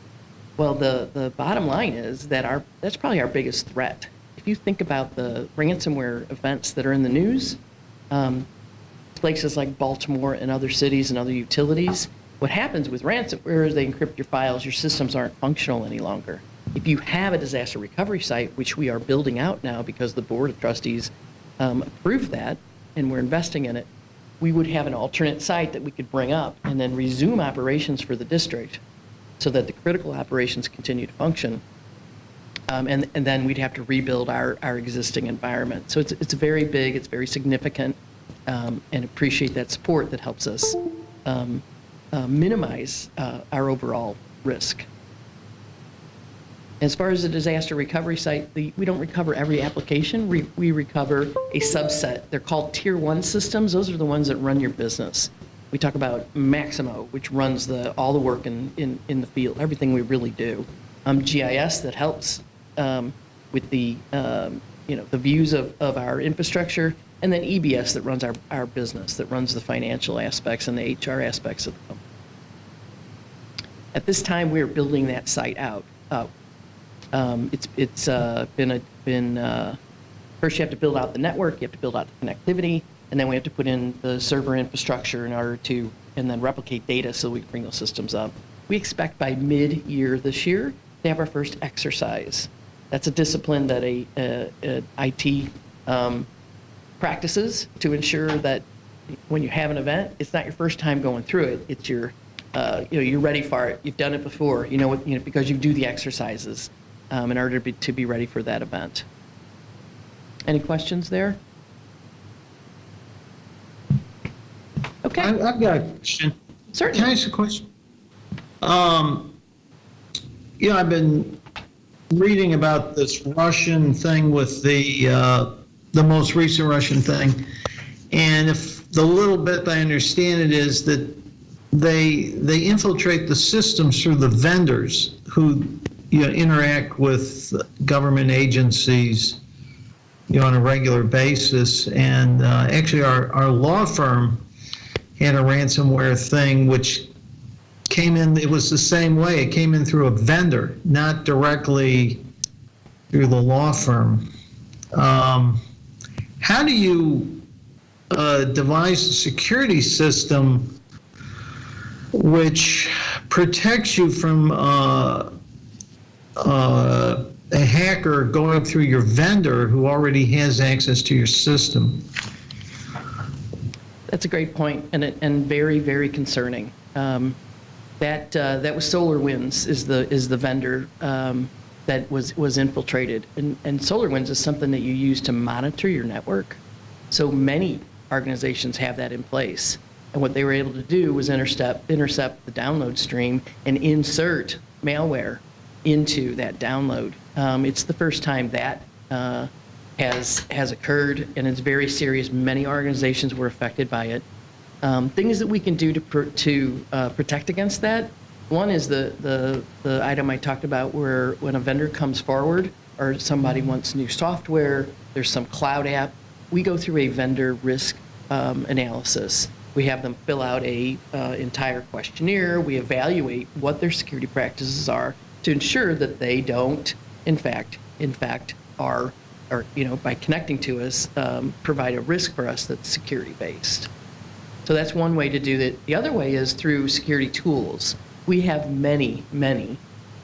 Well, the bottom line is that that's probably our biggest threat. If you think about the ransomware events that are in the news, places like Baltimore and other cities and other utilities, what happens with ransomware is they encrypt your files, your systems aren't functional any longer. If you have a disaster recovery site, which we are building out now because the Board of Trustees approved that, and we're investing in it, we would have an alternate site that we could bring up and then resume operations for the district so that the critical operations continue to function. And then we'd have to rebuild our existing environment. So it's very big, it's very significant, and appreciate that support that helps us minimize our overall risk. As far as the disaster recovery site, we don't recover every application. We recover a subset. They're called Tier 1 systems. Those are the ones that run your business. We talk about Maximo, which runs all the work in the field, everything we really do. GIS that helps with the views of our infrastructure, and then EBS that runs our business, that runs the financial aspects and the HR aspects of the company. At this time, we're building that site out. It's been first you have to build out the network, you have to build out the connectivity, and then we have to put in the server infrastructure in order to, and then replicate data so we can bring those systems up. We expect by mid-year this year to have our first exercise. That's a discipline that IT practices to ensure that when you have an event, it's not your first time going through it. It's you're ready for it. You've done it before. Because you do the exercises in order to be ready for that event. Any questions there? Okay.
I've got a question.
Certainly.
Can I ask a question? I've been reading about this Russian thing with the most recent Russian thing, and if the little bit I understand it is that they infiltrate the systems through the vendors who interact with government agencies on a regular basis. And actually our law firm had a ransomware thing which came in, it was the same way. It came in through a vendor, not directly through the law firm. How do you devise a security system which protects you from a hacker going through your vendor who already has access to your system?
That's a great point, and very, very concerning. That was SolarWinds is the vendor that was infiltrated, and SolarWinds is something that you use to monitor your network. So many organizations have that in place, and what they were able to do was intercept the download stream and insert malware into that download. It's the first time that has occurred, and it's very serious. Many organizations were affected by it. Things that we can do to protect against that. One is the item I talked about, where when a vendor comes forward or somebody wants new software, there's some cloud app, we go through a vendor risk analysis. We have them fill out a entire questionnaire. We evaluate what their security practices are to ensure that they don't, in fact, are by connecting to us, provide a risk for us that's security based. So that's one way to do that. The other way is through security tools. We have many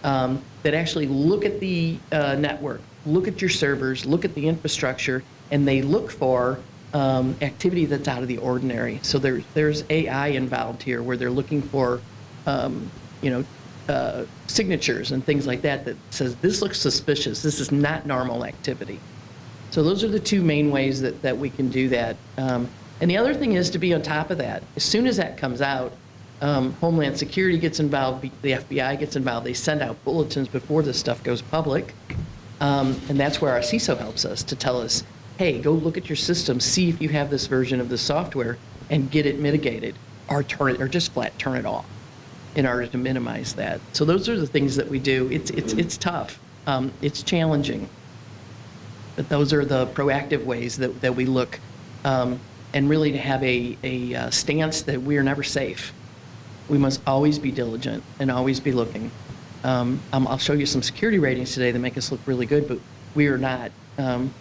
that actually look at the network, look at your servers, look at the infrastructure, and they look for activity that's out of the ordinary. So there's AI involved here, where they're looking for signatures and things like that says, this looks suspicious, this is not normal activity. So those are the two main ways that we can do that. And the other thing is to be on top of that. As soon as that comes out, Homeland Security gets involved, the FBI gets involved, they send out bulletins before this stuff goes public. And that's where our CISO helps us to tell us, hey, go look at your system, see if you have this version of the software and get it mitigated, or just flat turn it off in order to minimize that. So those are the things that we do. It's tough. It's challenging. But those are the proactive ways that we look, and really to have a stance that we are never safe. We must always be diligent and always be looking. I'll show you some security ratings today that make us look really good, but we are not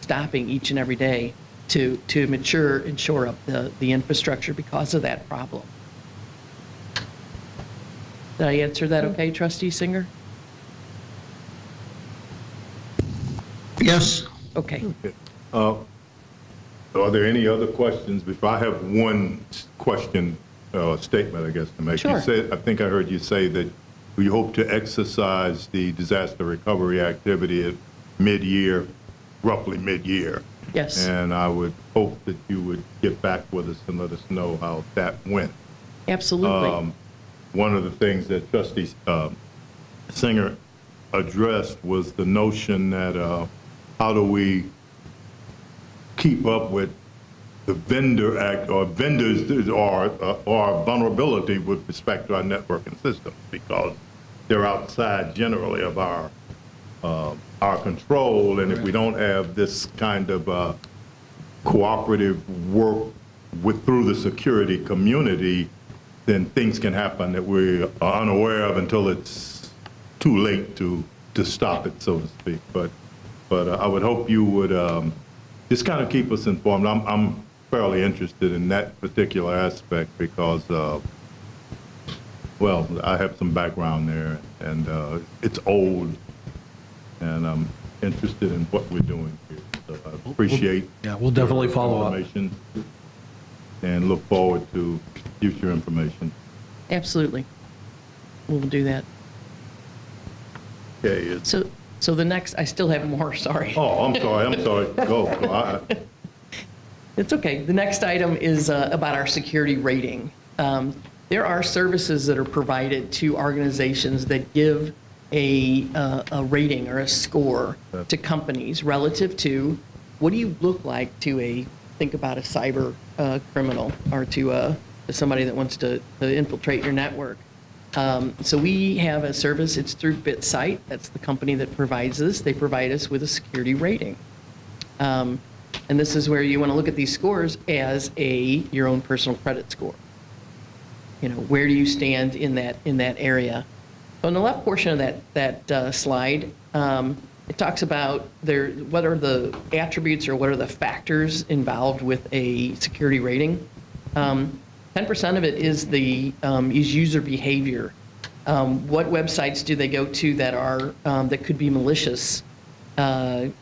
stopping each and every day to mature and shore up the infrastructure because of that problem. Did I answer that okay, Trustee Singer?
Yes.
Okay.
Are there any other questions? Before I have one question, statement, I guess, to make.
Sure.
You said, I think I heard you say that we hope to exercise the disaster recovery activity at mid-year, roughly mid-year.
Yes.
And I would hope that you would get back with us and let us know how that went.
Absolutely.
One of the things that Trustee Singer addressed was the notion that how do we keep up with the vendor act or vendors or vulnerability with respect to our networking system, because they're outside generally of our control. And if we don't have this kind of cooperative work through the security community, then things can happen that we are unaware of until it's too late to stop it, so to speak. But I would hope you would just kind of keep us informed. I'm fairly interested in that particular aspect because, well, I have some background there, and it's old, and I'm interested in what we're doing here. So I appreciate
we'll definitely follow up.
And look forward to future information.
Absolutely. We'll do that.
Okay.
So the next, I still have more, sorry.
Oh, I'm sorry. Go. It's
okay. The next item is about our security rating. there are services that are provided to organizations that give a rating or a score to companies relative to what do you look like to think about a cyber criminal or to somebody that wants to infiltrate your network. So we have a service, it's through BitSight, that's the company that provides this. They provide us with a security rating. And this is where you want to look at these scores as your own personal credit score. You know, where do you stand in that area? On the left portion of that slide, it talks about what are the attributes or what are the factors involved with a security rating. 10% of it is is user behavior. What websites do they go to that could be malicious?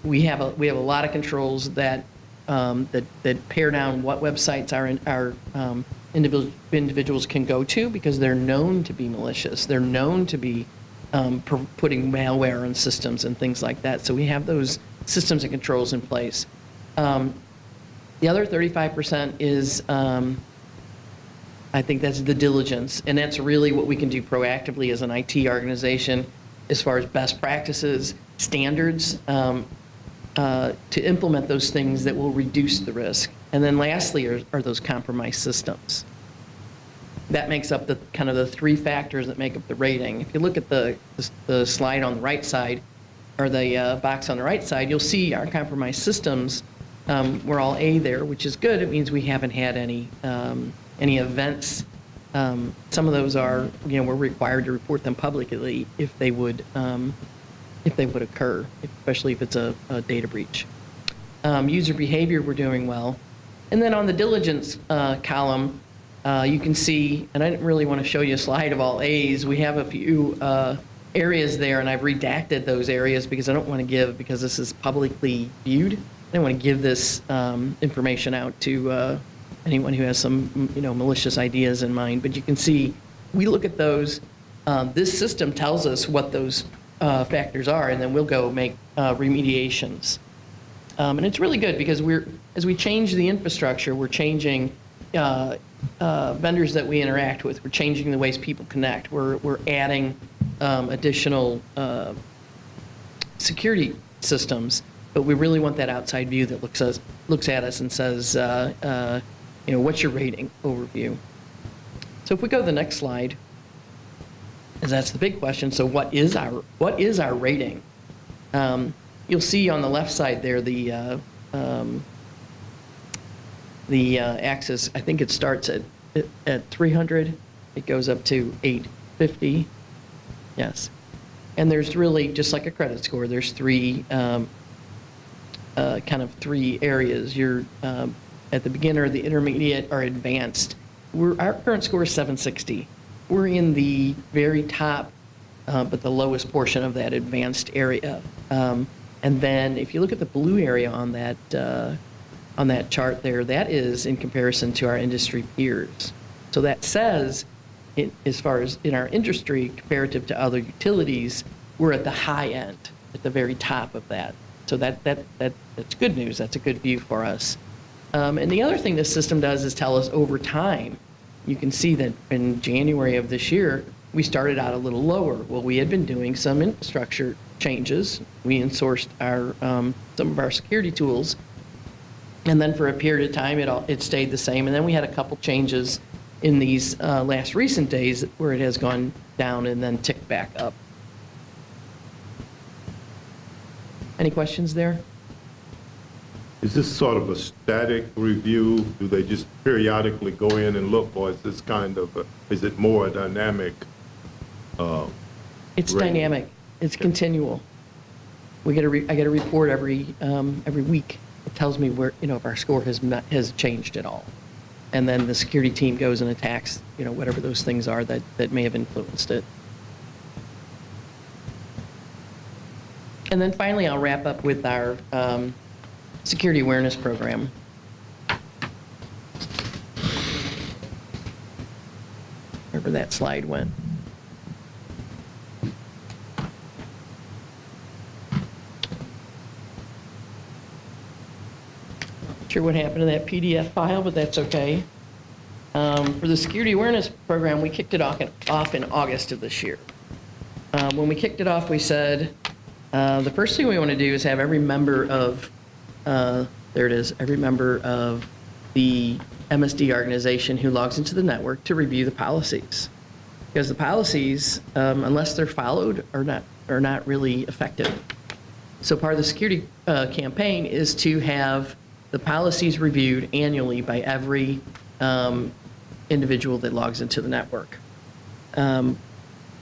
We have a lot of controls that pare down what websites our individuals can go to because they're known to be malicious. They're known to be putting malware on systems and things like that. So we have those systems and controls in place. The other 35% is, I think that's the diligence, and that's really what we can do proactively as an IT organization as far as best practices, standards, to implement those things that will reduce the risk. And then lastly are those compromised systems. That makes up the three factors that make up the rating. If you look at the slide on the right side, or the box on the right side, you'll see our compromised systems. We're all A there, which is good. It means we haven't had any events. Some of those are, we're required to report them publicly if they would occur, especially if it's a data breach. User behavior, we're doing well. And then on the diligence column, you can see, and I didn't really want to show you a slide of all A's. We have a few areas there, and I've redacted those areas because I don't want to give, because this is publicly viewed, I don't want to give this information out to anyone who has some malicious ideas in mind. But you can see, we look at those. This system tells us what those factors are, and then we'll go make remediations. And it's really good because as we change the infrastructure, we're changing vendors that we interact with. We're changing the ways people connect. We're adding additional security systems, but we really want that outside view that looks at us and says, what's your rating overview? So if we go to the next slide, as that's the big question. So what is our rating? You'll see on the left side there the axis. I think it starts at 300. It goes up to 850. Yes, and there's really, just like a credit score, there's three three areas. You're at the beginner, the intermediate, or advanced. Our current score is 760. We're in the very top, but the lowest portion of that advanced area. And then if you look at the blue area on that chart there, that is in comparison to our industry peers. So that says, as far as in our industry, comparative to other utilities, we're at the high end, at the very top of that. So that's good news. That's a good view for us. And the other thing this system does is tell us over time. You can see that in January of this year, we started out a little lower. Well, we had been doing some infrastructure changes. We insourced some of our security tools. And then for a period of time, it stayed the same. And then we had a couple changes in these last recent days where it has gone down and then ticked back up. Any questions there?
Is this sort of a static review? Do they just periodically go in and look, or is this is it more a dynamic?
It's dynamic. It's continual. I get a report every week. It tells me where if our score has changed at all, and then the security team goes and attacks whatever those things are that may have influenced it. And then finally, I'll wrap up with our security awareness program. Wherever that slide went. Not sure what happened to that PDF file, but that's okay. For the security awareness program, we kicked it off in August of this year. When we kicked it off, we said the first thing we want to do is have every member of, every member of the MSD organization who logs into the network to review the policies. Because the policies, unless they're followed, are not really effective. So part of the security campaign is to have the policies reviewed annually by every individual that logs into the network.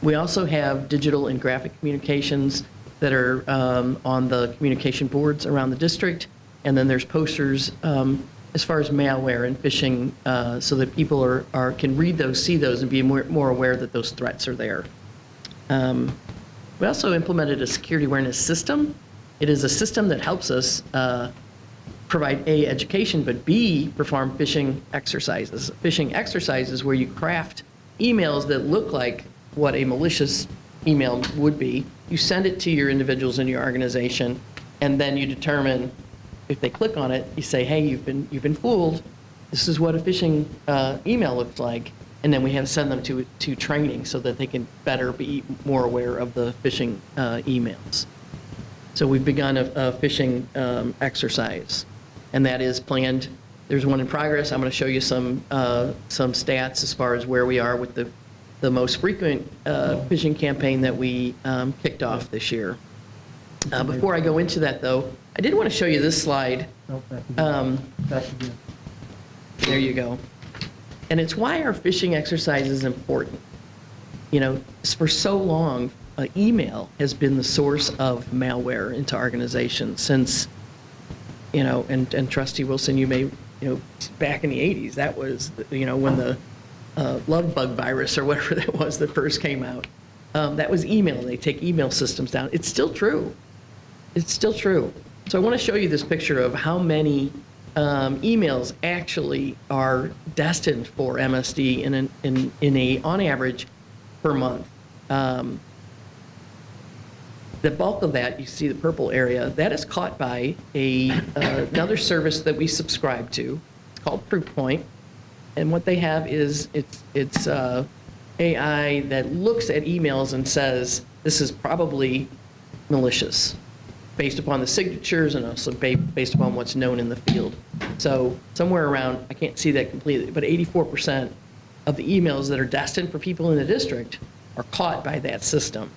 We also have digital and graphic communications that are on the communication boards around the district, and then there's posters as far as malware and phishing, so that people can read those, see those, and be more aware that those threats are there. We also implemented a security awareness system. It is a system that helps us provide A, education, but B, perform phishing exercises. Phishing exercises where you craft emails that look like what a malicious email would be. You send it to your individuals in your organization, and then you determine if they click on it, you say, hey, you've been fooled. This is what a phishing email looks like. And then we have to send them to training so that they can better be more aware of the phishing emails. So we've begun a phishing exercise, and that is planned. There's one in progress. I'm going to show you some stats as far as where we are with the most frequent phishing campaign that we kicked off this year. Before I go into that, though, I did want to show you this slide. There you go. And it's why our phishing exercise is important. You know, for so long, email has been the source of malware into organizations since, you know, and Trustee Wilson, you may, you know, back in the 80s, that was, you know, when the love bug virus or whatever that was that first came out. That was email. They take email systems down. It's still true. It's still true. So I want to show you this picture of how many emails actually are destined for MSD on average per month. The bulk of that, you see the purple area, that is caught by another service that we subscribe to. It's called Proofpoint. And what they have is it's AI that looks at emails and says, this is probably malicious, based upon the signatures and also based upon what's known in the field. So somewhere around, I can't see that completely, but 84% of the emails that are destined for people in the district are caught by that system.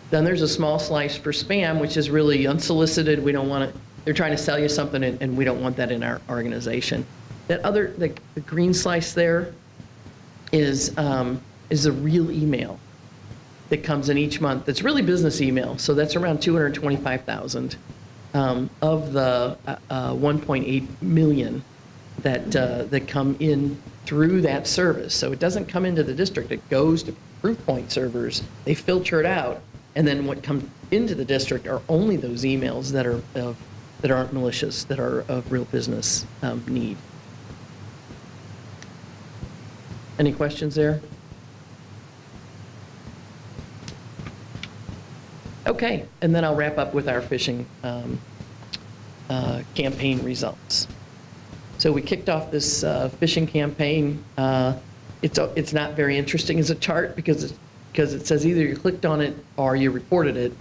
Then there's a small slice for spam, which is really unsolicited. We don't want it. They're trying to sell you something, and we don't want that in our organization. That other, the green slice there is a real email that comes in each month. That's really business email. So that's around 225,000 of the 1.8 million that come in through that service. So it doesn't come into the district. It goes to Proofpoint servers. They filter it out. And then what comes into the district are only those emails that aren't malicious, that are of real business need. Any questions there? Okay, and then I'll wrap up with our phishing campaign results. So we kicked off this phishing campaign. It's not very interesting as a chart because it says either you clicked on it or you reported it.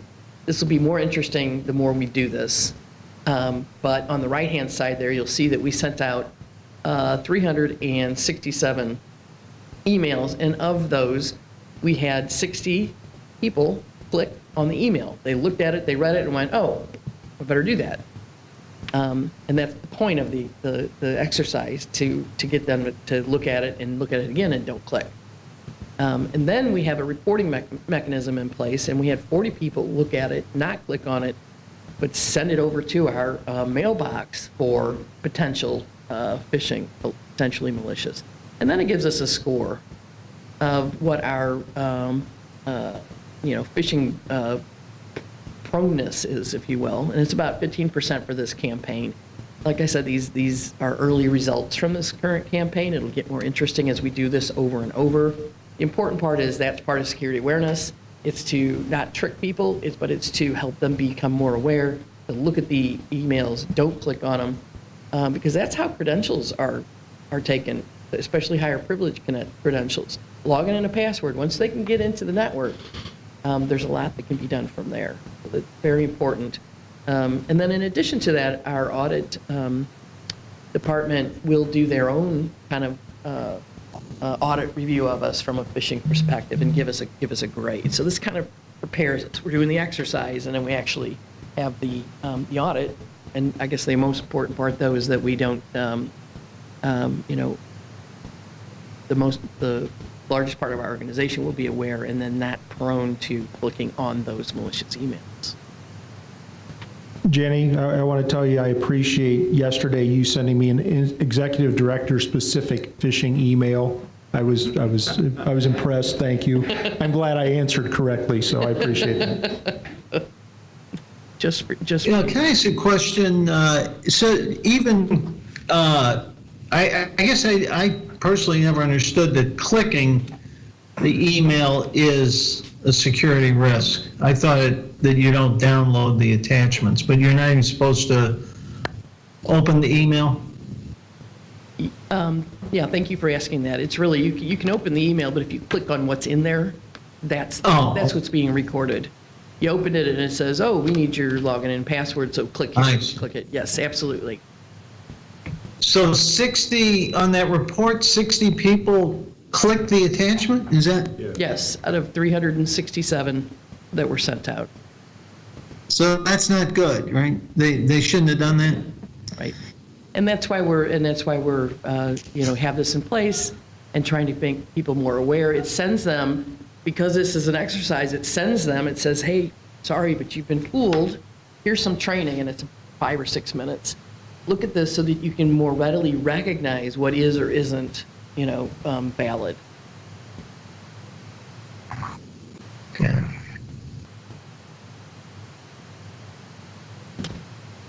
This will be more interesting the more we do this. But on the right-hand side there, you'll see that we sent out 367 emails, and of those, we had 60 people click on the email. They looked at it, they read it, and went, oh, I better do that. And that's the point of the exercise, to get them to look at it and look at it again and don't click. And then we have a reporting mechanism in place, and we had 40 people look at it, not click on it, but send it over to our mailbox for potential phishing, potentially malicious. And then it gives us a score of what our phishing proneness is, if you will, and it's about 15% for this campaign. Like I said, these are early results from this current campaign. It'll get more interesting as we do this over and over. The important part is that's part of security awareness. It's to not trick people, but it's to help them become more aware, to look at the emails, don't click on them, because that's how credentials are taken. especially higher privilege credentials, login in a password. Once they can get into the network, there's a lot that can be done from there. So that's very important. And then in addition to that, our audit department will do their own kind of audit review of us from a phishing perspective and give us a grade. So this kind of prepares us. We're doing the exercise, and then we actually have the audit. And I guess the most important part, though, is that we don't, you know, the largest part of our organization will be aware and then not prone to clicking on those malicious emails.
Jenny, I want to tell you, I appreciate yesterday you sending me an executive director specific phishing email. I was impressed. Thank you. I'm glad I answered correctly, so I appreciate that.
Yeah, can I ask a question? So even I guess I personally never understood that clicking the email is a security risk. I thought that you don't download the attachments, but you're not even supposed to open the email?
Yeah, thank you for asking that. It's really, you can open the email, but if you click on what's in there, that's what's being recorded. You open it and it says, oh, we need your login and password, so click here, click it. Yes, absolutely.
So 60, on that report, 60 people clicked the attachment? Is that?
Yes, out of 367 that were sent out.
So that's not good, right? They shouldn't have done that?
Right. And that's why we're you know, have this in place and trying to make people more aware. It sends them, because this is an exercise, it says, hey, sorry, but you've been fooled. Here's some training, and it's 5 or 6 minutes. Look at this so that you can more readily recognize what is or isn't, you know, valid.
Okay.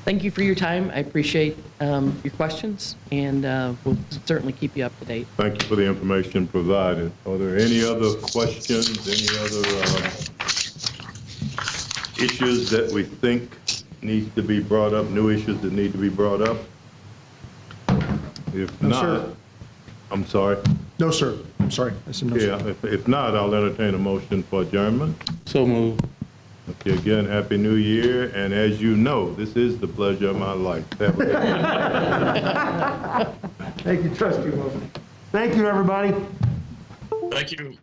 Thank you for your time. I appreciate your questions, and we'll certainly keep you up to date.
Thank you for the information provided. Are there any other questions, any other issues that we think needs to be brought up, new issues that need to be brought up? If
No,
not,
sir.
I'm sorry.
No, sir. I'm sorry. I said no, sir.
Yeah, if not, I'll entertain a motion for adjournment.
So move.
Okay, again, Happy New Year, and as you know, this is the pleasure of my life. Have a good day.
Thank you, Trustee Wilson. Thank you, everybody.
Thank you.